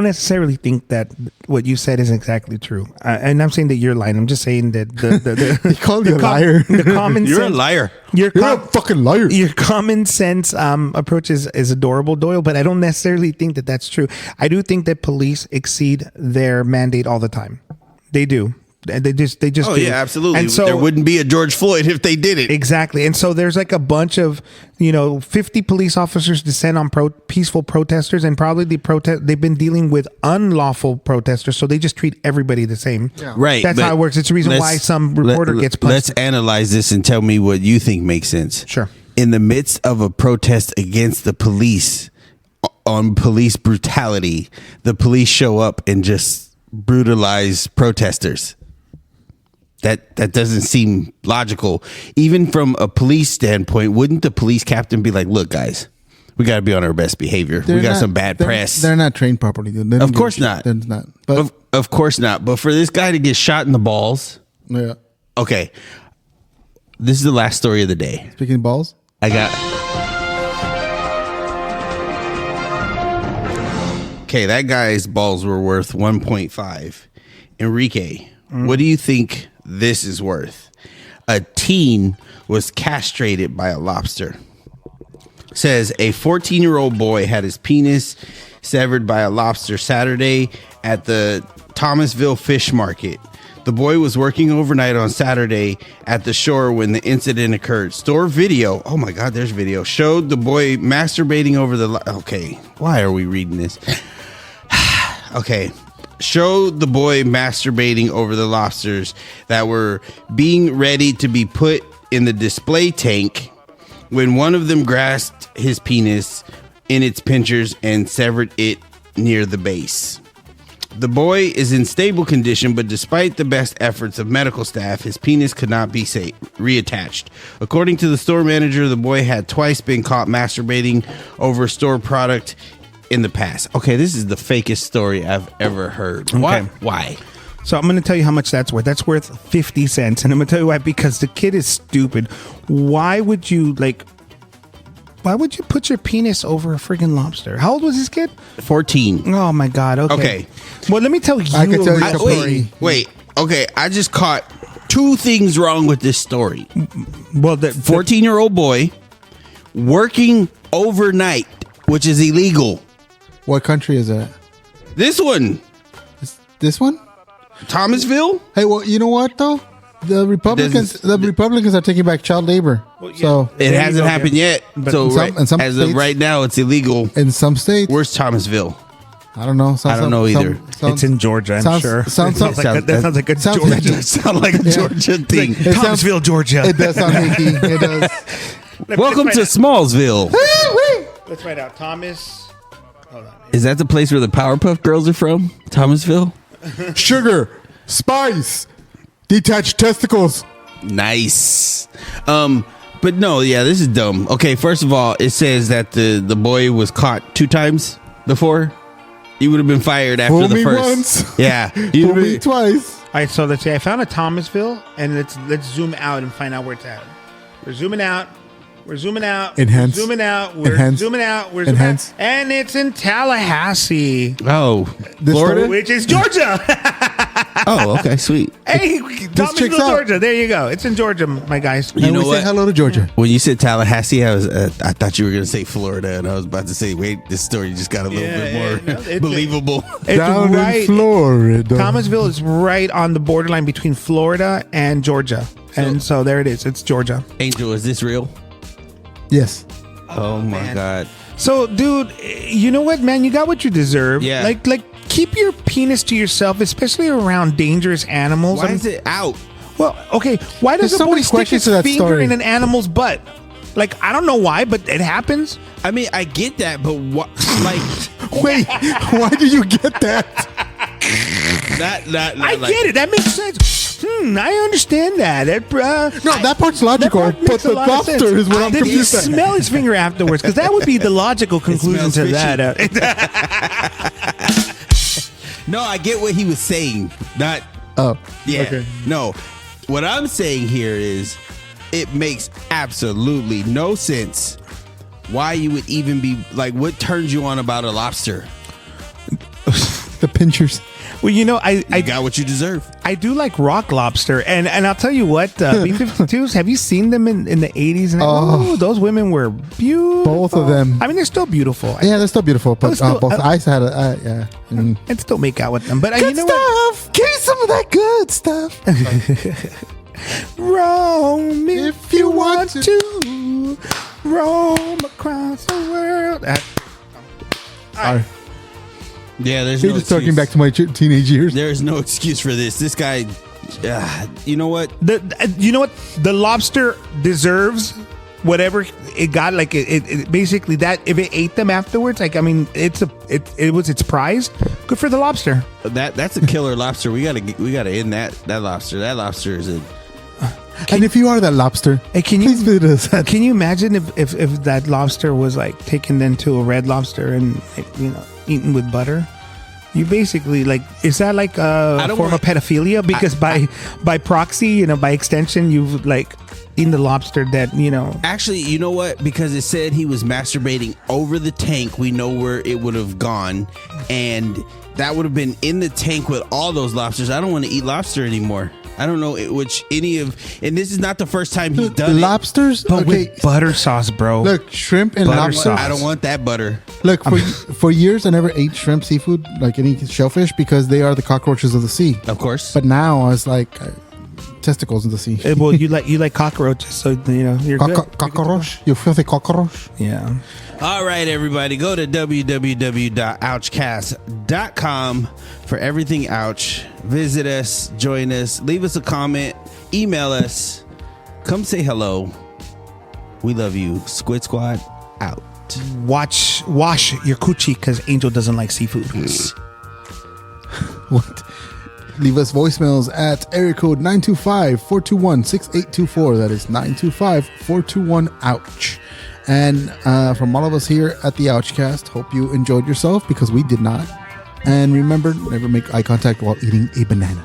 necessarily think that what you said is exactly true. And I'm saying that you're lying. I'm just saying that He called you a liar. The common you're sense, a liar. You're a fucking liar. Your common sense approach is adorable, Doyle, but I don't necessarily think that that's true. I do think that police exceed their mandate all the time. They do. They just Oh do. yeah, absolutely. And so there wouldn't be a George Floyd if they did it. Exactly. And so there's like a bunch of 50 police officers descend on peaceful protesters, and probably they've been dealing with unlawful protesters, so they just treat everybody the same. Yeah. Right. That's how it works. It's the reason why some reporter gets punched. Let's analyze this and tell me what you think makes sense. Sure. In the midst of a protest against the police, on police brutality, the police show up and just brutalize protesters. That doesn't seem logical. Even from a police standpoint, wouldn't the police captain be like, look, guys, we got to be on our best behavior. We got some bad press. They're not trained properly. Dude. Of course not. They're not. But Of course not. But for this guy to get shot in the balls. yeah. Okay. This is the last story of the day. Speaking of balls, I got. Okay, that guy's balls were worth 1.5. Enrique, what do you think this is worth? A teen was castrated by a lobster. Says a 14-year-old boy had his penis severed by a lobster Saturday at the Thomasville Fish Market. The boy was working overnight on Saturday at the shore when the incident occurred. Store video, oh my God, there's video, showed the boy masturbating over the... Okay, why are we reading this? Okay, showed the boy masturbating over the lobsters that were being ready to be put in the display tank when one of them grasped his penis in its pincers and severed it near the base. The boy is in stable condition, but despite the best efforts of medical staff, his penis could not be reattached. According to the store manager, the boy had twice been caught masturbating over store product in the past. Okay, this is the fakest story I've ever heard. Okay. Why? So I'm going to tell you how much that's worth. That's worth 50 cents. And I'm going to tell you why, because the kid is stupid. Why would you put your penis over a friggin' lobster? How old was this kid? 14. Oh my God. Okay. Well, let me tell you. I can tell you a story. Wait. Okay, I just caught two things wrong with this story. Well, 14-year-old boy working overnight, which is illegal. what country is that? This one, This one? Thomasville. Hey, well, you know what though? The Republicans are taking back child labor. So It hasn't happened yet. So in some as of states- right now, it's illegal. in some states, Where's Thomasville? I don't know. I don't know either. it's in Georgia, I'm sure. Sounds That sounds like a sounds Georgia. like- That sounds like a Georgia thing. It sounds- Thomasville, Georgia. It does sound hinky. It does. Welcome to Smallsville. Let's find out. Thomas. Hold on. Is that the place where the Powerpuff Girls are from? Thomasville? Sugar, spice, detached testicles. Nice. But no, yeah, this is dumb. Okay, first of all, it says that the boy was caught 2 times before. He would have been fired after Fool the me first. once. Yeah. Fool me twice. All right, so let's see. I found a Thomasville, and let's zoom out and find out where it's at. We're zooming out. We're zooming out. Enhance. We're zooming out. We're Enhance. zooming out. We're zooming Enhance. out. And it's in Tallahassee, Oh, This Florida? story- which is Georgia. Oh, okay, sweet. Hey, checks Thomasville, out. Georgia. There you go. It's in Georgia, my guys. You And know we what? say hello to Georgia. When you said Tallahassee, I thought you were going to say Florida, and I was about to say, wait, this story just got a little bit more it's- believable. It's Down right. in Florida. Thomasville is right on the borderline between Florida and Georgia. And so there it is. It's Georgia. Angel, is this real? Yes. Oh my God. So, dude, you know what, man? You got what you deserve. Yeah. Like, keep your penis to yourself, especially around dangerous animals. Why is it out? Well, okay. Why does There's a so boy many stick questions his to that finger story. in an animal's butt? Like, I don't know why, but it happens. I mean, I get that, but what? Like, Wait, why do you get that? I get it. That makes sense. I understand that. No, that part's logical, part but makes a the lot of lobster sense. is what I'm Did he confused at. smell his finger afterwards? Because that would be the logical conclusion smells to that. No, I get what he was saying. Not, Oh, yeah. okay. No, what I'm saying here is it makes absolutely no sense why you would even be like, what turns you on about a lobster? The pinchers. Well, you know, I got what you deserve. I do like rock lobster, and I'll tell you what, B-52s. Have you seen them in the 80s? And Oh. those women were beautiful. Both of them. I mean, they're still beautiful. Yeah, they're still beautiful, but still- both. I had a yeah. Mm. I'd still make out with them, but you Good know what? stuff. Give me some of that good stuff. Roam If you want to roam across the world. Sorry. Yeah, there's You're no just talking excuse. back to my teenage years. There's no excuse for this. This guy, you know what? You know what? The lobster deserves whatever it got, like it basically that if it ate them afterwards, like I mean, it was its prize. Good for the lobster. That's a killer lobster. We gotta end that lobster. That lobster is a. And if you are that lobster, hey, please visit us. Can you imagine if that lobster was like taken into a red lobster and eaten with butter? You basically is that like a form of pedophilia? Because by proxy, by extension, you've like eaten the lobster that Actually, you know what? Because it said he was masturbating over the tank. We know where it would have gone, and that would have been in the tank with all those lobsters. I don't want to eat lobster anymore. I don't know which any of, and this is not the first time he's done lobsters, but with butter sauce, bro. Look, shrimp and butter lobster. sauce. I don't want that butter. Look, for years I never ate shrimp, seafood, like any shellfish, because they are the cockroaches of the sea. Of course. But now I was like testicles in the sea. Well, you like cockroaches, so you're good. Cockroach, you filthy cockroach. Yeah. All right, everybody, go to www.ouchcast.com for everything Ouch. Visit us, join us, leave us a comment, email us, come say hello. We love you. Squid Squad out. Wash your coochie because Angel doesn't like seafood. What? Leave us voicemails at area code 925-421-6824. That is 925-421-OUCH. And from all of us here at the Ouchcast, hope you enjoyed yourself because we did not. And remember, never make eye contact while eating a banana.